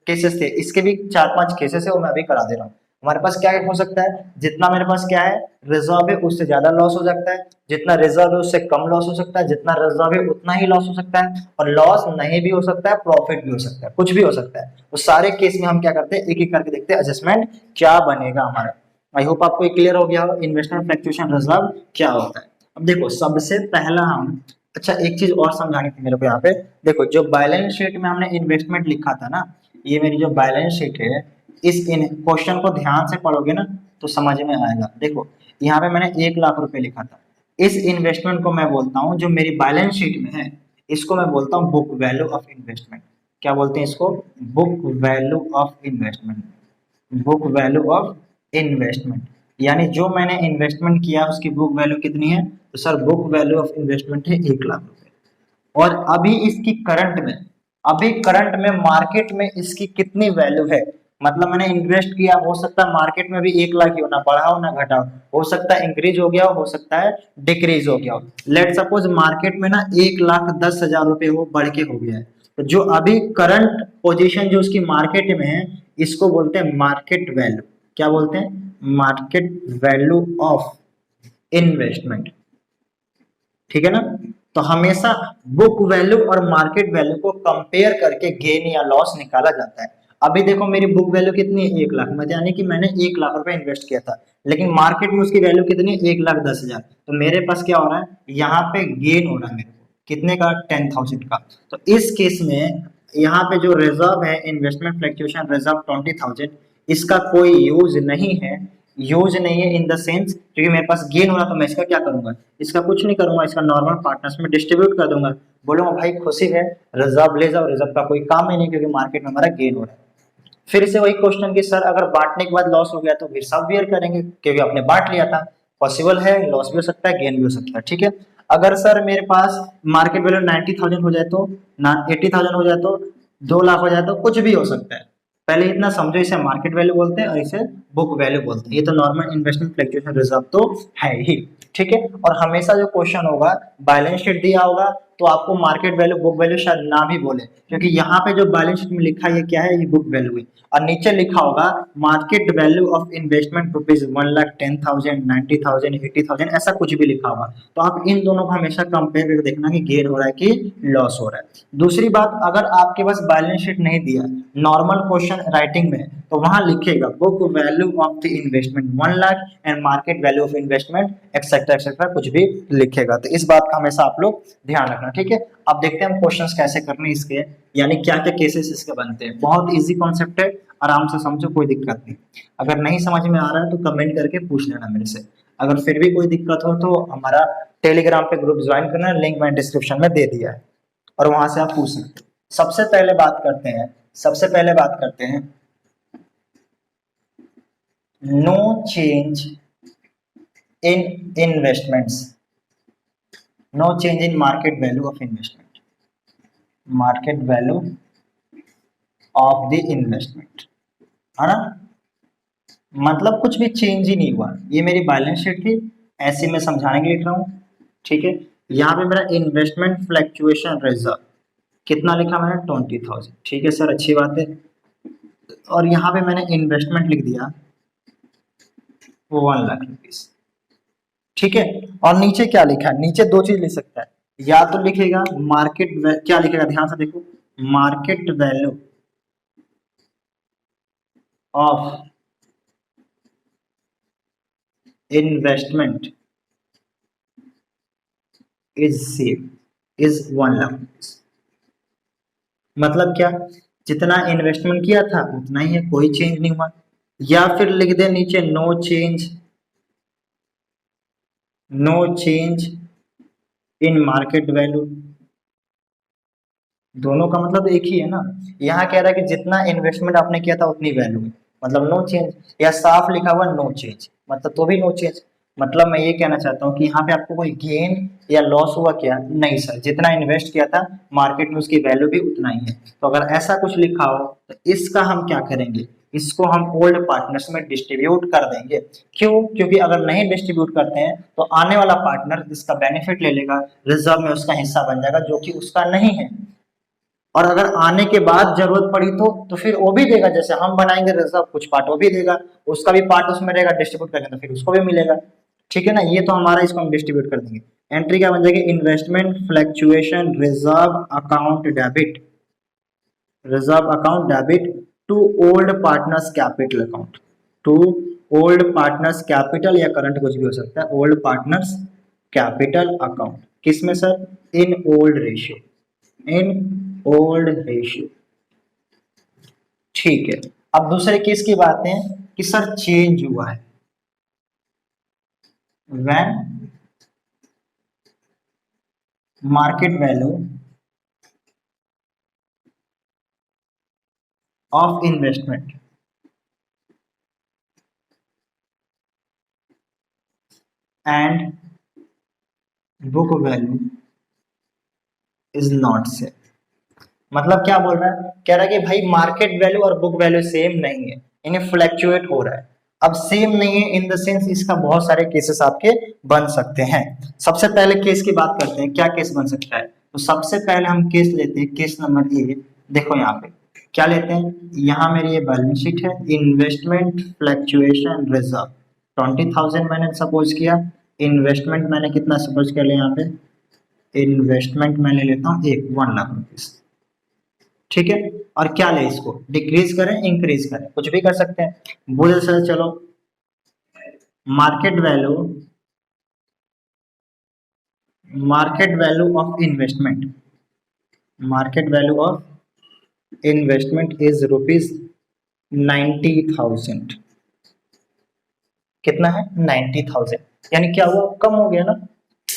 केसेस थे, इसके भी 4-5 केसेस है, वो मैं अभी करा दे रहा हूँ। हमारे पास क्या हो सकता है, जितना मेरे पास क्या है रिजर्व है उससे ज्यादा लॉस हो सकता है, जितना रिजर्व है उससे कम लॉस हो सकता है, जितना रिजर्व है उतना ही लॉस हो सकता है, और लॉस नहीं भी हो सकता है, प्रॉफिट भी हो सकता है, कुछ भी हो सकता है। तो सारे केस में हम क्या करते हैं, एक एक करके देखते हैं एडजस्टमेंट क्या बनेगा हमारा। आई होप आपको क्लियर हो गया हो इन्वेस्टमेंट फ्लक्चुएशन रिजर्व क्या होता है। अब देखो सबसे पहला हम, अच्छा एक चीज और समझानी थी मेरे को यहाँ पे। देखो जो बैलेंस शीट में हमने इन्वेस्टमेंट लिखा था ना, ये मेरी जो बैलेंस शीट है, इस इन क्वेश्चन को ध्यान से पढ़ोगे ना तो समझ में आएगा। देखो यहाँ पे मैंने 1 लाख रुपए लिखा था, इस इन्वेस्टमेंट को मैं बोलता हूँ, जो मेरी बैलेंस शीट में है इसको मैं बोलता हूँ बुक वैल्यू ऑफ इन्वेस्टमेंट। क्या बोलते हैं इसको? Book value of investment. Book value of investment यानी जो मैंने इन्वेस्टमेंट किया उसकी बुक वैल्यू कितनी है, तो sir book value of investment है 1 लाख रुपए। और अभी इसकी करंट में, अभी करंट में मार्केट में इसकी कितनी वैल्यू है, मतलब मैंने इन्वेस्ट किया, हो सकता है मार्केट में भी 1 लाख ही हो, ना बढ़ा हो ना घटा हो सकता है इंक्रीज हो गया हो सकता है डिक्रीज हो गया हो। लेट सपोज मार्केट में ना 1,10,000 रुपए हो, बढ़ के हो गया है, तो जो अभी करंट पोजीशन जो उसकी मार्केट में है इसको बोलते हैं मार्केट वैल्यू। क्या बोलते हैं? मार्केट वैल्यू ऑफ इन्वेस्टमेंट, ठीक है ना। तो हमेशा बुक वैल्यू और मार्केट वैल्यू को कंपेयर करके गेन या लॉस निकाला जाता है। अभी देखो मेरी बुक वैल्यू कितनी है, 1 लाख, मतलब यानी कि मैंने 1 लाख रुपए इन्वेस्ट किया था, लेकिन मार्केट में उसकी वैल्यू कितनी है, 1,10,000। तो मेरे पास क्या हो रहा है, यहाँ पे गेन हो रहा है मेरे को, कितने का, 10,000 का। तो इस केस में यहाँ पे जो रिजर्व है इन्वेस्टमेंट फ्लक्चुएशन रिजर्व 20,000, इसका कोई यूज नहीं है। यूज नहीं है इन द सेंस क्योंकि मेरे पास गेन हो रहा, तो मैं इसका क्या करूंगा, इसका कुछ नहीं करूंगा, इसका नॉर्मल पार्टनर्स में डिस्ट्रीब्यूट कर दूंगा। बोलूंगा भाई खुशी है, रिजर्व ले जाओ, रिजर्व का कोई काम ही नहीं क्योंकि मार्केट में हमारा गेन हो रहा है। फिर से वही क्वेश्चन कि सर अगर बांटने के बाद लॉस हो गया तो फिर सब वेयर करेंगे क्योंकि आपने बांट लिया था। पॉसिबल है, लॉस भी हो सकता है गेन भी हो सकता है, ठीक है। अगर सर मेरे पास मार्केट वैल्यू 90,000 हो जाए तो, ना 80,000 हो जाए तो, 2 लाख हो जाए तो, कुछ भी हो सकता है। पहले इतना समझो, इसे मार्केट वैल्यू बोलते हैं और इसे बुक वैल्यू बोलते हैं। ये तो नॉर्मल इन्वेस्टमेंट फ्लक्चुएशन रिजर्व तो है ही, ठीक है। और हमेशा जो क्वेश्चन होगा बैलेंस शीट दिया होगा तो आपको मार्केट वैल्यू बुक वैल्यू शायद ना भी बोले, क्योंकि यहाँ पे जो बैलेंस शीट में लिखा है ये क्या है, ये बुक वैल्यू है। और नीचे लिखा होगा market value of investment rupees 1,10,000, 90,000, 80,000, ऐसा कुछ भी लिखा होगा। तो आप इन दोनों को हमेशा कंपेयर करके देखना कि गेन हो रहा है कि लॉस हो रहा है। दूसरी बात, अगर आपके पास बैलेंस शीट नहीं दिया, नॉर्मल क्वेश्चन राइटिंग में, तो वहां लिखेगा book value of the investment 1 lakh and market value of investment etcetera etcetera कुछ भी लिखेगा। तो इस बात का हमेशा आप लोग ध्यान रखना, ठीक है। अब देखते हैं हम क्वेश्चंस कैसे करने इसके, यानी क्या क्या केसेस इसके बनते हैं। बहुत इजी कॉन्सेप्ट है, आराम से समझो, कोई दिक्कत नहीं। अगर नहीं समझ में आ रहा है तो कमेंट करके पूछ लेना मेरे से। अगर फिर भी कोई दिक्कत हो तो हमारा टेलीग्राम पे ग्रुप ज्वाइन करना, लिंक मैंने डिस्क्रिप्शन में दे दिया है और वहां से आप पूछ सकते हैं। सबसे पहले बात करते हैं no change in investments, no change in market value of investment, market value of the investment, है ना। मतलब कुछ भी चेंज ही नहीं हुआ। ये मेरी बैलेंस शीट थी, ऐसे मैं समझाने के लिए लिख रहा हूँ, ठीक है। यहाँ पे मेरा इन्वेस्टमेंट फ्लक्चुएशन रिजर्व कितना लिखा मैंने, 20,000, ठीक है सर, अच्छी बात है। और यहाँ पे मैंने इन्वेस्टमेंट लिख दिया 1 लाख रुपीज, ठीक है। और नीचे क्या लिखा है, नीचे दो चीज लिख सकता है, या तो लिखेगा मार्केट, क्या लिखेगा ध्यान से देखो, market value of investment is same is 1 lakh. मतलब क्या, जितना इन्वेस्टमेंट किया था उतना ही है, कोई चेंज नहीं हुआ। या फिर लिख दे नीचे no change in market value. दोनों का मतलब एक ही है ना। यहाँ कह रहा है कि जितना इन्वेस्टमेंट आपने किया था उतनी वैल्यू है, मतलब नो चेंज। या साफ लिखा हुआ नो चेंज, मतलब तो भी नो चेंज। मतलब मैं ये कहना चाहता हूँ कि यहाँ पे आपको कोई गेन या लॉस हुआ क्या, नहीं सर, जितना इन्वेस्ट किया था मार्केट में उसकी वैल्यू भी उतना ही है। तो अगर ऐसा कुछ लिखा हो तो इसका हम क्या करेंगे, इसको हम ओल्ड पार्टनर्स में डिस्ट्रीब्यूट कर देंगे। क्यों, क्योंकि अगर नहीं डिस्ट्रीब्यूट करते हैं तो आने वाला पार्टनर इसका बेनिफिट ले लेगा, रिजर्व में उसका हिस्सा बन जाएगा जो कि उसका नहीं है। और अगर आने के बाद जरूरत पड़ी तो फिर वो भी देगा, जैसे हम बनाएंगे रिजर्व, कुछ पार्ट वो भी देगा, उसका भी पार्ट उसमें रहेगा, डिस्ट्रीब्यूट करेंगे तो फिर उसको भी मिलेगा, ठीक है ना। ये तो हमारा, इसको हम डिस्ट्रीब्यूट कर देंगे। एंट्री क्या बन जाएगी, investment fluctuation reserve account debit, reserve account debit to old partners capital account, to old partners capital या करंट कुछ भी हो सकता है, ओल्ड पार्टनर्स कैपिटल अकाउंट किसमें sir, in old ratio, in old ratio, ठीक है। अब दूसरे केस की बात है कि सर चेंज हुआ है, when market value of investment and book value is not same. मतलब क्या बोल रहा है, कह रहा है कि भाई मार्केट वैल्यू और बुक वैल्यू सेम नहीं है, इन्हें फ्लक्चुएट हो रहा है। अब सेम नहीं है इन द सेंस, इसका बहुत सारे केसेस आपके बन सकते हैं। सबसे पहले केस की बात करते हैं, क्या केस बन सकता है। तो सबसे पहले हम केस लेते हैं, केस नंबर ए। देखो यहाँ पे क्या लेते हैं, यहाँ मेरी ये बैलेंस शीट है, इन्वेस्टमेंट फ्लक्चुएशन रिजर्व 20,000 मैंने सपोज किया। इन्वेस्टमेंट मैंने कितना सपोज कर लिया, यहाँ पे इन्वेस्टमेंट मैं ले लेता हूँ 1 लाख रुपीज, ठीक है। और क्या ले, इसको डिक्रीज करें इंक्रीज करें, कुछ भी कर सकते हैं। बोले सर चलो market value, market value of investment, market value of investment is rupees 90,000। कितना है, 90,000, यानी क्या हुआ, कम हो गया ना।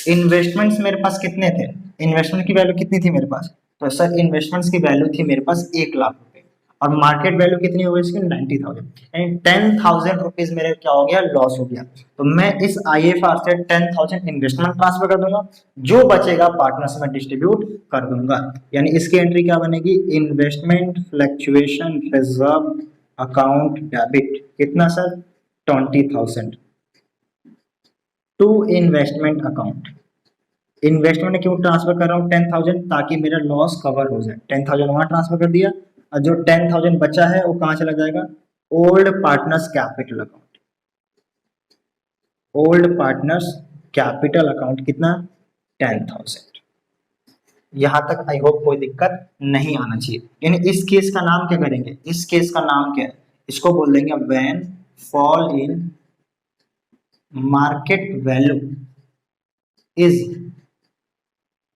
इन्वेस्टमेंट्स मेरे पास कितने थे, इन्वेस्टमेंट की वैल्यू कितनी थी मेरे पास, तो सर इन्वेस्टमेंट्स की वैल्यू थी मेरे पास 1 लाख रुपए, और मार्केट वैल्यू कितनी हो गई इसकी, 90,000, यानी 10,000 रुपीज मेरे क्या हो गया, लॉस हो गया। तो मैं इस IFR से 10,000 इन्वेस्टमेंट ट्रांसफर कर दूंगा, जो बचेगा पार्टनर्स में डिस्ट्रीब्यूट कर दूंगा। यानी इसकी एंट्री क्या बनेगी, investment fluctuation reserve account debit, कितना sir, 20,000 to investment account, investment में क्यों ट्रांसफर कर रहा हूँ 10,000, ताकि मेरा लॉस कवर हो जाए। 10,000 वहां ट्रांसफर कर दिया, और जो 10,000 बचा है वो कहाँ चला जाएगा, old partners capital account. Old partners capital account कितना, 10,000। यहां तक आई होप कोई दिक्कत नहीं आना चाहिए। यानी इस केस का नाम क्या करेंगे, इस केस का नाम क्या है, इसको बोल देंगे when fall in market value is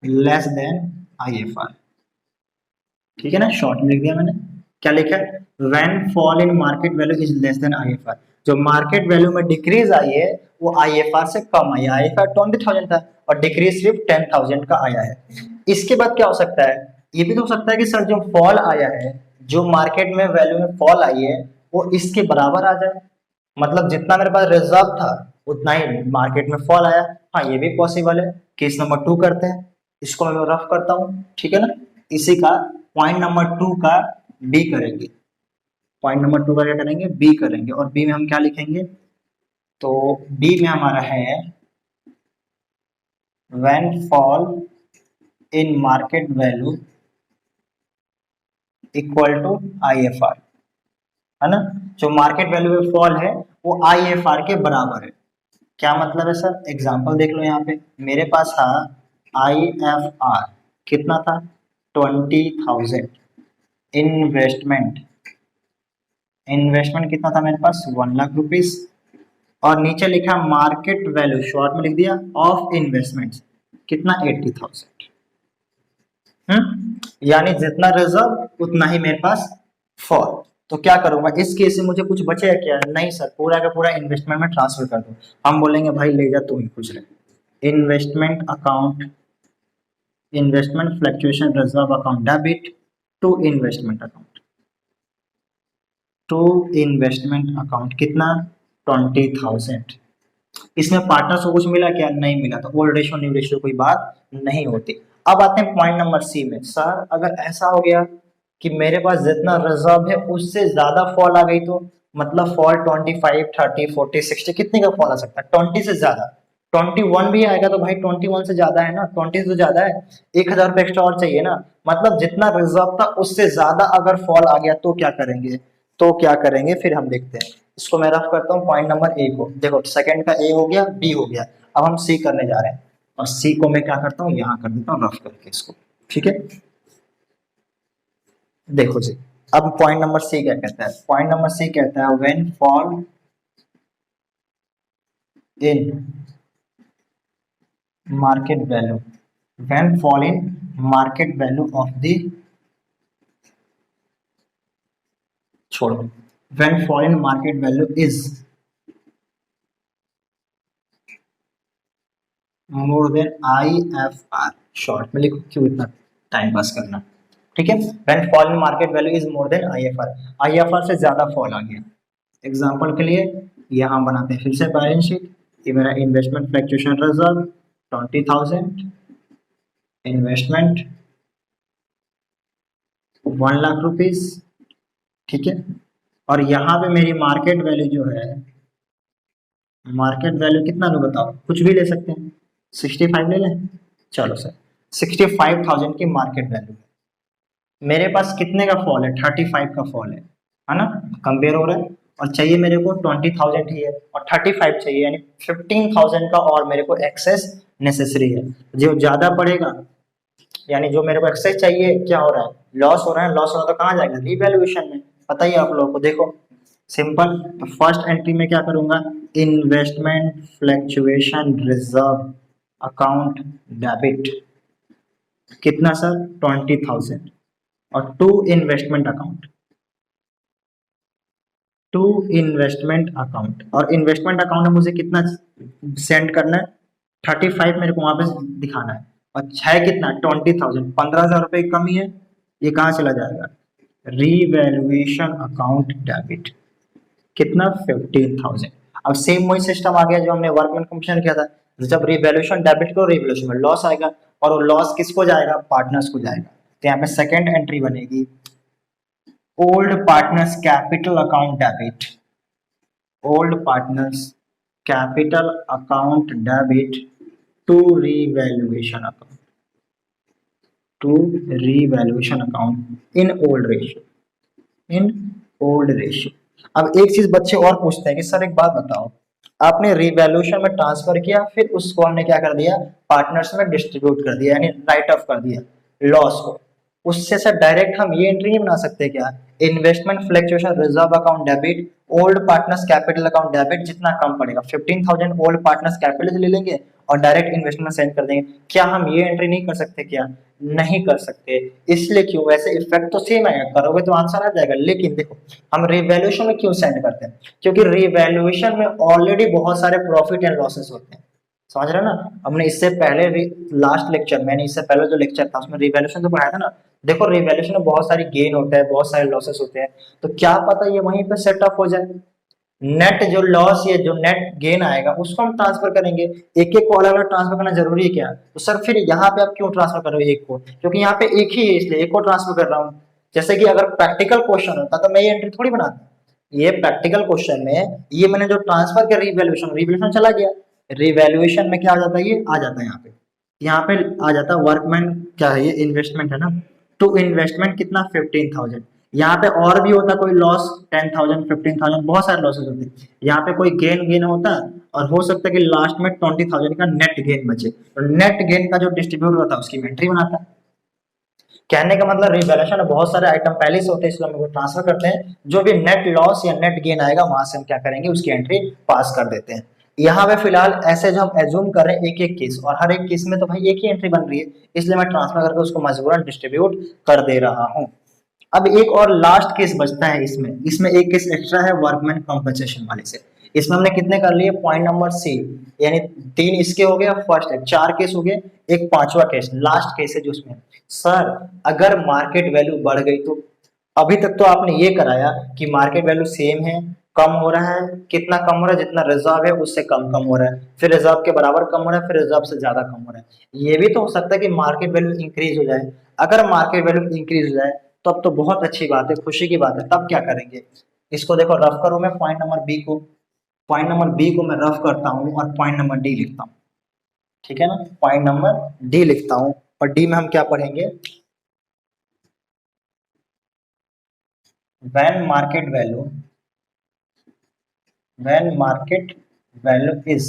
less than IFR। ठीक है ना, शॉर्ट में लिख दिया मैंने। क्या लिखा है, when fall in market value is less than IFR। जो मार्केट वैल्यू में डिक्रीज आई है वो IFR से कम आई है। IFR 20,000 था और डिक्रीज सिर्फ 10,000 का आया है। इसके बाद क्या हो सकता है, ये भी तो हो सकता है कि सर जो फॉल आया है, जो मार्केट में वैल्यू में फॉल आई है वो इसके बराबर आ जाए, मतलब जितना मेरे पास रिजर्व था उतना ही मार्केट में फॉल आया। हाँ, ये भी पॉसिबल है। केस नंबर 2 करते हैं, इसको मैं रफ करता हूँ, ठीक है ना। इसी का पॉइंट नंबर 2 का बी करेंगे। पॉइंट नंबर 2 का क्या करेंगे, बी करेंगे। और बी में हम क्या लिखेंगे, तो बी में हमारा है when fall in market value equal to IFR, है ना। जो मार्केट वैल्यू में फॉल है वो IFR के बराबर है। क्या मतलब है सर, एग्जांपल देख लो। यहाँ पे मेरे पास था IFR कितना था, 20,000। इन्वेस्टमेंट, इन्वेस्टमेंट कितना था मेरे पास, 1,00,000 रुपीज। और नीचे लिखा मार्केट वैल्यू, शॉर्ट में लिख दिया, ऑफ इन्वेस्टमेंट कितना, 80,000। यानी जितना रिजर्व उतना ही मेरे पास फॉल। तो क्या करूंगा इस केस में, मुझे कुछ बचेगा क्या, नहीं सर, पूरा का पूरा इन्वेस्टमेंट में ट्रांसफर कर दो। हम बोलेंगे भाई ले जा, तू ही कुछ रहे। Investment account, investment fluctuation reserve account debit to investment account, to investment account कितना, 20,000। इसमें पार्टनर्स को कुछ मिला क्या, नहीं मिला, तो ओल्ड रेशियो न्यू रेशियो कोई बात नहीं होती। अब आते हैं पॉइंट नंबर सी में। सर अगर ऐसा हो गया कि मेरे पास जितना रिजर्व है उससे ज्यादा फॉल आ गई, तो मतलब फॉल 25, 30, 40, 60 कितने का फॉल आ सकता है, 20 से ज्यादा। 21 भी आएगा तो भाई 21 से ज्यादा है ना, 20 से ज्यादा है, 1,000 रुपये एक्स्ट्रा और चाहिए ना। मतलब जितना रिजर्व था उससे ज्यादा अगर फॉल आ गया तो क्या करेंगे, तो क्या करेंगे फिर हम देखते हैं। इसको मैं रफ करता हूँ पॉइंट नंबर ए को। देखो सेकंड का ए हो गया, बी हो गया, अब हम सी करने जा रहे हैं। और सी को मैं क्या करता हूँ, यहाँ कर देता हूँ रफ करके इसको, ठीक है। देखो जी, अब पॉइंट नंबर सी क्या कहता है, पॉइंट नंबर सी कहता है when fall in market value, when fall in market value of the, छोड़ो, when fall in market value is more than IFR। Short में लिखो, क्यों इतना टाइम पास करना, ठीक है। When fall in market value is more than IFR, IFR से ज्यादा फॉल आ गया। एग्जांपल के लिए यहाँ बनाते हैं फिर से बैलेंस शीट। ये मेरा investment fluctuation reserve 20,000, investment 1,00,000 rupees, ठीक है। और यहाँ पे मेरी मार्केट वैल्यू जो है, मार्केट वैल्यू कितना लो बताओ, कुछ भी ले सकते हैं, 65 ले लें, चलो सर 65,000 की मार्केट वैल्यू है। मेरे पास कितने का फॉल है, 35 का फॉल है ना, कंपेयर हो रहा है। और चाहिए मेरे को 20,000 ही है और 35 चाहिए, यानी 15,000 का और मेरे को एक्सेस नेसेसरी है। जो ज्यादा पड़ेगा, यानी जो मेरे को एक्सेस चाहिए, क्या हो रहा है, लॉस हो रहा है। लॉस हो रहा है तो कहाँ जाएगा, रिवैल्यूएशन में। पता ही आप लोगों को, देखो सिंपल। तो फर्स्ट एंट्री में क्या करूंगा, investment fluctuation reserve account debit कितना सर, 20,000। और to investment account, to investment account, और इन्वेस्टमेंट अकाउंट में मुझे कितना सेंड करना है, 35 मेरे को वहां पे दिखाना है। और है कितना, 20,000, 15,000 रुपये की कमी है, ये कहाँ चला जाएगा, रीवैल्यूएशन अकाउंट डेबिट कितना, 15,000। अब सेम वही सिस्टम आ गया जो हमने वर्कमैन कंपटीशन किया था। जब रिवैल्यूएशन डेबिट को, रिवैल्यूएशन में लॉस आएगा, और वो लॉस किसको जाएगा, पार्टनर्स को जाएगा। तो यहाँ पे सेकेंड एंट्री बनेगी old partners capital account debit, old partners capital account debit to revaluation account, to revaluation account in old ratio, in old ratio. अब एक चीज बच्चे और पूछते हैं कि सर एक बात बताओ, आपने रीवैल्यूएशन में ट्रांसफर किया, फिर उसको हमने क्या कर दिया, पार्टनर्स में डिस्ट्रीब्यूट कर दिया, यानी राइट ऑफ कर दिया लॉस को। उससे सर डायरेक्ट हम ये एंट्री नहीं बना सकते क्या, investment fluctuation reserve account debit, old partners capital account debit, जितना कम पड़ेगा 15,000 ओल्ड पार्टनर्स कैपिटल से ले लेंगे और डायरेक्ट इन्वेस्टमेंट सेंड कर देंगे। क्या हम ये एंट्री नहीं कर सकते क्या, नहीं कर सकते। इसलिए क्यों, वैसे इफेक्ट तो सेम आएगा, करोगे तो आंसर आ जाएगा, लेकिन देखो हम रिवैल्यूएशन में क्यों सेंड करते हैं, क्योंकि रिवैल्यूएशन में ऑलरेडी बहुत सारे प्रॉफिट एंड लॉसेस होते हैं, समझ रहे हो ना। हमने इससे पहले लास्ट लेक्चर, मैंने इससे पहले जो लेक्चर था उसमें रिवैल्यूएशन तो पढ़ाया था ना। देखो रिवैल्यूएशन में बहुत सारी गेन होता है, बहुत सारे लॉसेस होते हैं, तो क्या पता ये वहीं पे सेट अप हो जाए। नेट जो लॉस या जो नेट गेन आएगा उसको हम ट्रांसफर करेंगे, एक एक को अलग अलग ट्रांसफर करना जरूरी है क्या, तो सर फिर यहाँ पे आप क्यों ट्रांसफर कर रहे हो एक को, क्योंकि यहाँ पे एक ही है इसलिए एक को ट्रांसफर कर रहा हूँ। जैसे कि अगर प्रैक्टिकल क्वेश्चन होता तो मैं ये एंट्री थोड़ी बनाता, ये प्रैक्टिकल क्वेश्चन में ये मैंने जो ट्रांसफर किया रिवैल्यूएशन, रिवैल्यूएशन चला गया, रिवैल्यूएशन में क्या आ जाता है, ये आ जाता है यहाँ पे आ जाता है वर्कमैन, क्या है ये इन्वेस्टमेंट है ना, टू इन्वेस्टमेंट कितना 15,000, यहाँ पे और भी होता कोई लॉस 10,000 15,000, बहुत सारे लॉसेस होते हैं, यहाँ पे कोई गेन गेन होता है और हो सकता है कि लास्ट में 20,000 का नेट गेन बचे, तो नेट गेन का जो डिस्ट्रीब्यूट होता है उसकी एंट्री बनाता है। कहने का मतलब रिवैल्यूएशन में बहुत सारे आइटम पहले से होते हैं, इसलिए हम ट्रांसफर करते हैं, जो भी नेट लॉस या नेट गेन आएगा वहां से हम क्या करेंगे, उसकी एंट्री पास कर देते हैं। यहाँ पे फिलहाल ऐसे जो हम एज्यूम कर रहे हैं एक एक केस, और हर एक केस में तो भाई एक ही एंट्री बन रही है, इसलिए मैं ट्रांसफर करके उसको मजबूरन डिस्ट्रीब्यूट कर दे रहा हूँ। अब एक और लास्ट केस बचता है इसमें, इसमें एक केस एक्स्ट्रा है वर्कमैन कॉम्पनसेशन वाले से। इसमें हमने कितने कर लिए, पॉइंट नंबर सी, यानी 3 इसके हो गए, फर्स्ट है 4 केस हो गए, एक पांचवा केस लास्ट केस है जो उसमें सर अगर मार्केट वैल्यू बढ़ गई तो, अभी तक तो आपने ये कराया कि मार्केट वैल्यू सेम है, कम हो रहा है, कितना कम हो रहा है, जितना रिजर्व है उससे कम कम हो रहा है, फिर रिजर्व के बराबर कम हो रहा है, फिर रिजर्व से ज्यादा कम हो रहा है। ये भी तो हो सकता है कि मार्केट वैल्यू इंक्रीज हो जाए, अगर मार्केट वैल्यू इंक्रीज हो जाए तब तो बहुत अच्छी बात है, खुशी की बात है, तब क्या करेंगे, इसको देखो रफ करूं मैं पॉइंट नंबर बी को, पॉइंट नंबर बी को मैं रफ करता हूं और पॉइंट नंबर डी लिखता हूं, ठीक है ना, पॉइंट नंबर डी लिखता हूं, और डी में हम क्या पढ़ेंगे, when market value, when market value is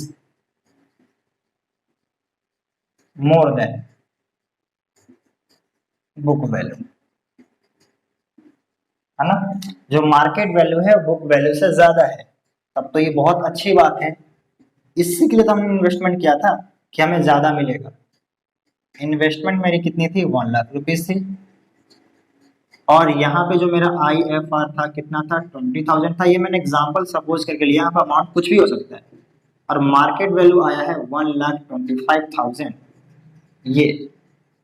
more than book value, है ना, जो मार्केट वैल्यू है बुक वैल्यू से ज्यादा है, तब तो ये बहुत अच्छी बात है। इसी के लिए तो हमने इन्वेस्टमेंट किया था कि हमें ज्यादा मिलेगा। इन्वेस्टमेंट मेरी कितनी थी, 1,00,000 रुपीज थी, और यहाँ पे जो मेरा IFR था कितना था, 20,000 था, ये मैंने एग्जांपल सपोज करके लिया, यहाँ पर अमाउंट कुछ भी हो सकता है, और मार्केट वैल्यू आया है 1,25,000 ये।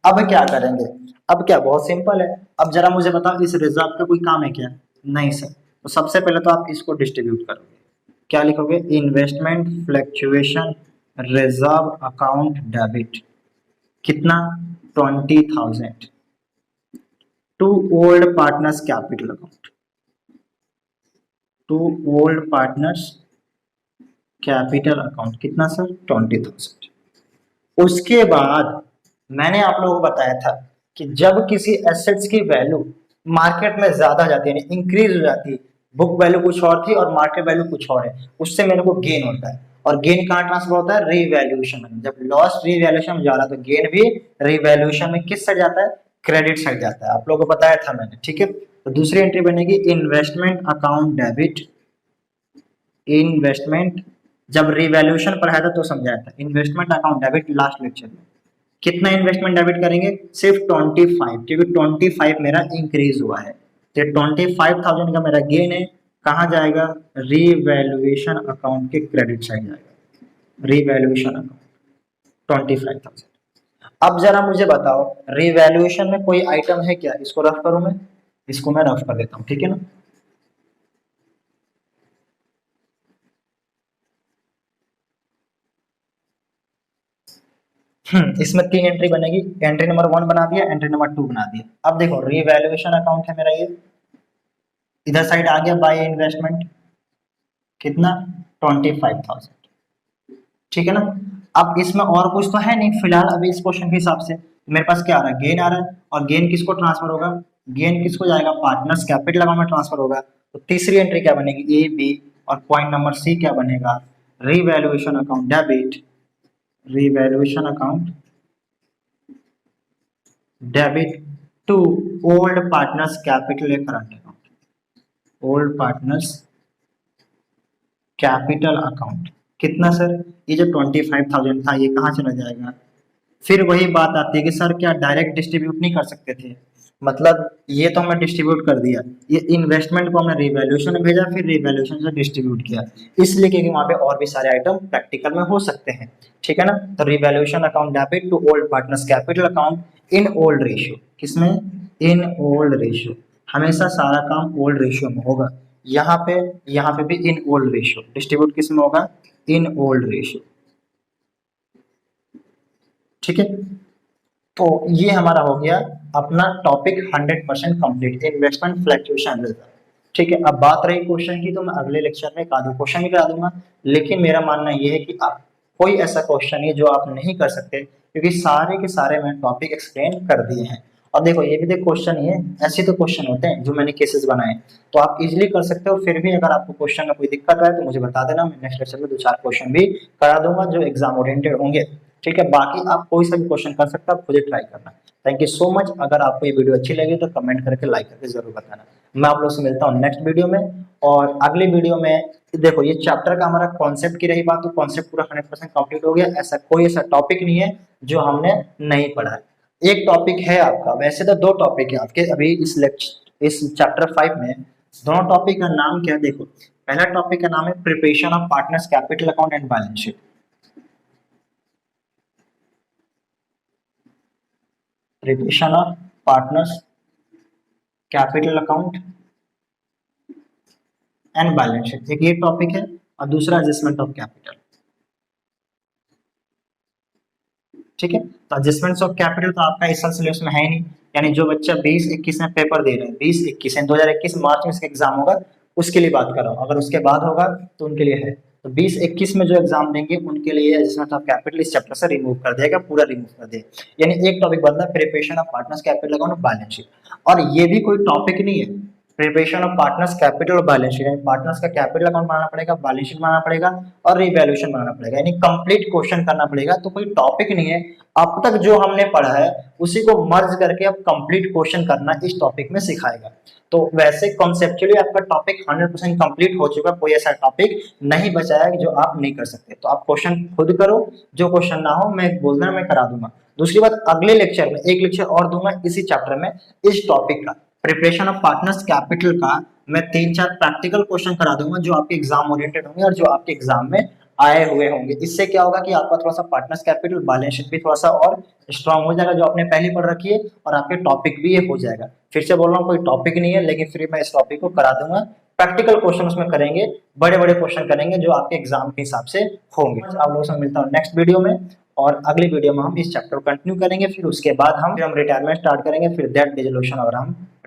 अब क्या करेंगे, अब क्या, बहुत सिंपल है, अब जरा मुझे बताओ इस रिजर्व का कोई काम है क्या, नहीं सर, तो सबसे पहले तो आप इसको डिस्ट्रीब्यूट करोगे, क्या लिखोगे, investment fluctuation reserve account debit, कितना 20,000 to old partners capital account, to old partners capital account, कितना सर 20,000। उसके बाद मैंने आप लोगों को बताया था कि जब किसी एसेट्स की वैल्यू मार्केट में ज्यादा जाती है, इंक्रीज हो जाती है, बुक वैल्यू कुछ और थी और मार्केट वैल्यू कुछ और है, उससे मेरे को गेन होता है, और गेन कहाँ ट्रांसफर होता है, रिवैल्यूएशन में। जब लॉस रिवैल्यूएशन में जा रहा है तो गेन भी रिवैल्यूएशन में किस साइड जाता है, क्रेडिट साइड जाता है, आप लोगों को बताया था मैंने, ठीक है। तो दूसरी एंट्री बनेगी इन्वेस्टमेंट अकाउंट डेबिट, इन्वेस्टमेंट, जब रिवैल्यूएशन पढ़ाया था तो समझाया था, investment account debit last lecture में। कितना इन्वेस्टमेंट डेबिट करेंगे, सिर्फ 25, क्योंकि 25 मेरा इंक्रीज हुआ है, तो 25,000 का मेरा गेन है, कहाँ जाएगा, रिवैल्यूएशन अकाउंट के क्रेडिट साइड जाएगा, रिवैल्यूएशन अकाउंट 25,000। अब जरा मुझे बताओ रिवैल्यूएशन में कोई आइटम है क्या, इसको रफ करूं मैं, इसको मैं रफ कर देता हूं, ठीक है ना। इसमें 3 एंट्री बनेगी, एंट्री नंबर 1 बना दिया, एंट्री नंबर 2 बना दिया। अब देखो रिवैल्यूएशन अकाउंट है मेरा ये, इधर साइड आ गया बाय इन्वेस्टमेंट, कितना 25,000, ठीक है ना। अब इसमें और कुछ तो है नहीं फिलहाल अभी इस क्वेश्चन के हिसाब से मेरे पास क्या आ रहा है, गेन आ रहा है, और गेन किसको ट्रांसफर होगा, गेन किसको जाएगा, पार्टनर्स कैपिटल अकाउंट में ट्रांसफर होगा। तो तीसरी एंट्री क्या बनेगी, ए बी, और पॉइंट नंबर सी क्या बनेगा, revaluation account debit, revaluation account debit to old partners capital a current account, old partners capital account. कितना सर, ये जो 25,000 था ये कहाँ चला जाएगा। फिर वही बात आती है कि सर क्या डायरेक्ट डिस्ट्रीब्यूट नहीं कर सकते थे, मतलब ये तो हमने डिस्ट्रीब्यूट कर दिया, ये इन्वेस्टमेंट को हमने रिवैल्यूएशन में भेजा, फिर रिवैल्यूएशन से डिस्ट्रीब्यूट किया, इसलिए क्योंकि वहाँ पे और भी सारे आइटम प्रैक्टिकल में हो सकते हैं, ठीक है ना। तो revaluation account debit to old partners capital account in old ratio, किसमें, इन ओल्ड रेशियो, हमेशा सारा काम ओल्ड रेशियो में होगा। यहाँ पे भी इन ओल्ड रेशियो, डिस्ट्रीब्यूट किस में होगा, इन ओल्ड रेशियो, ठीक है। तो ये हमारा हो गया अपना topic 100% complete, investment fluctuation reserve, ठीक है। अब बात रही क्वेश्चन की, तो मैं अगले लेक्चर में एक आधे क्वेश्चन भी करा दूंगा, लेकिन मेरा मानना ये है कि आप कोई ऐसा क्वेश्चन है जो आप नहीं कर सकते, क्योंकि सारे के सारे मैंने टॉपिक एक्सप्लेन कर दिए हैं। और देखो ये भी देख क्वेश्चन ही है, ऐसे तो क्वेश्चन होते हैं जो मैंने केसेस बनाए, तो आप इजीली कर सकते हो। फिर भी अगर आपको क्वेश्चन में कोई दिक्कत है तो मुझे बता देना, मैं नेक्स्ट लेक्चर में 2-4 क्वेश्चन भी करा दूंगा जो एग्जाम ओरिएंटेड होंगे, ठीक है। बाकी आप कोई सा भी क्वेश्चन कर सकते हो, आप खुद ही ट्राई करना। Thank you so much. अगर आपको ये वीडियो अच्छी लगी तो कमेंट करके लाइक करके जरूर बताना। मैं आप लोग से मिलता हूँ नेक्स्ट वीडियो में, और अगले वीडियो में देखो ये चैप्टर का हमारा कॉन्सेप्ट की रही बात, तो कॉन्सेप्ट पूरा 100% कंप्लीट हो गया। ऐसा कोई ऐसा टॉपिक नहीं है जो हमने नहीं पढ़ा है। एक टॉपिक है आपका, वैसे तो 2 टॉपिक है आपके अभी इस चैप्टर 5 में। दोनों टॉपिक का नाम क्या है, देखो पहला टॉपिक का नाम है preparation of partners capital account and balance sheet, preparation of partners capital account and balance sheet, एक ये टॉपिक है, और दूसरा एडजस्टमेंट ऑफ कैपिटल, ठीक है। तो एडजस्टमेंट्स ऑफ कैपिटल तो आपका इस साल सिलेबस में है ही नहीं, यानी जो बच्चा 20-21 में पेपर दे रहे हैं, 20-21 2021 मार्च में इसका एग्जाम होगा, उसके लिए बात कर रहा हूँ। अगर उसके बाद होगा तो उनके लिए है, तो 20-21 में जो एग्जाम देंगे उनके लिए एडजस्टमेंट ऑफ कैपिटल इस चैप्टर से रिमूव कर देगा, पूरा रिमूव कर देगा। यानी एक टॉपिक बनता है preparation of partners capital account balance sheet, और ये भी कोई टॉपिक नहीं है। प्रिपरेशन ऑफ पार्टनर्स कैपिटल और बैलेंस शीट, यानी पार्टनर्स का कैपिटल अकाउंट बनाना पड़ेगा, बैलेंस शीट बनाना पड़ेगा, और रिवैल्यूएशन बनाना पड़ेगा, यानी कंप्लीट क्वेश्चन करना पड़ेगा। तो कोई टॉपिक नहीं है, अब तक जो हमने पढ़ा है उसी को मर्ज करके अब कंप्लीट क्वेश्चन करना इस टॉपिक में सिखाएगा। तो वैसे कॉन्सेप्चुअली आपका टॉपिक 100% कंप्लीट हो चुका, कोई ऐसा टॉपिक नहीं बचा है जो आप नहीं कर सकते। तो आप क्वेश्चन खुद करो, जो क्वेश्चन ना हो मैं बोल देना, मैं करा दूंगा। दूसरी बात, अगले लेक्चर में एक लेक्चर और दूंगा इसी चैप्टर में, इस टॉपिक का प्रिपरेशन ऑफ पार्टनर्स कैपिटल का मैं 3-4 प्रैक्टिकल क्वेश्चन करा दूंगा जो आपके एग्जाम ओरिएंटेड होंगे और जो आपके एग्जाम में आए हुए होंगे। इससे क्या होगा कि आपका थोड़ा सा पार्टनर्स कैपिटल बैलेंस शीट भी थोड़ा सा और स्ट्रांग हो जाएगा, जो आपने पहले पढ़ रखी है, और आपके टॉपिक भी ये हो जाएगा। फिर से बोल रहा हूँ कोई टॉपिक नहीं है, लेकिन फिर मैं इस टॉपिक को करा दूंगा। प्रैक्टिकल क्वेश्चन उसमें करेंगे, बड़े बड़े क्वेश्चन करेंगे जो आपके एग्जाम के हिसाब से होंगे। आप लोगों से मिलता हूँ नेक्स्ट वीडियो में, और अगली वीडियो में हम इस चैप्टर को कंटिन्यू करेंगे, फिर उसके बाद हम रिटायरमेंट स्टार्ट करेंगे, फिर डेट रेजोल्यूशन और हम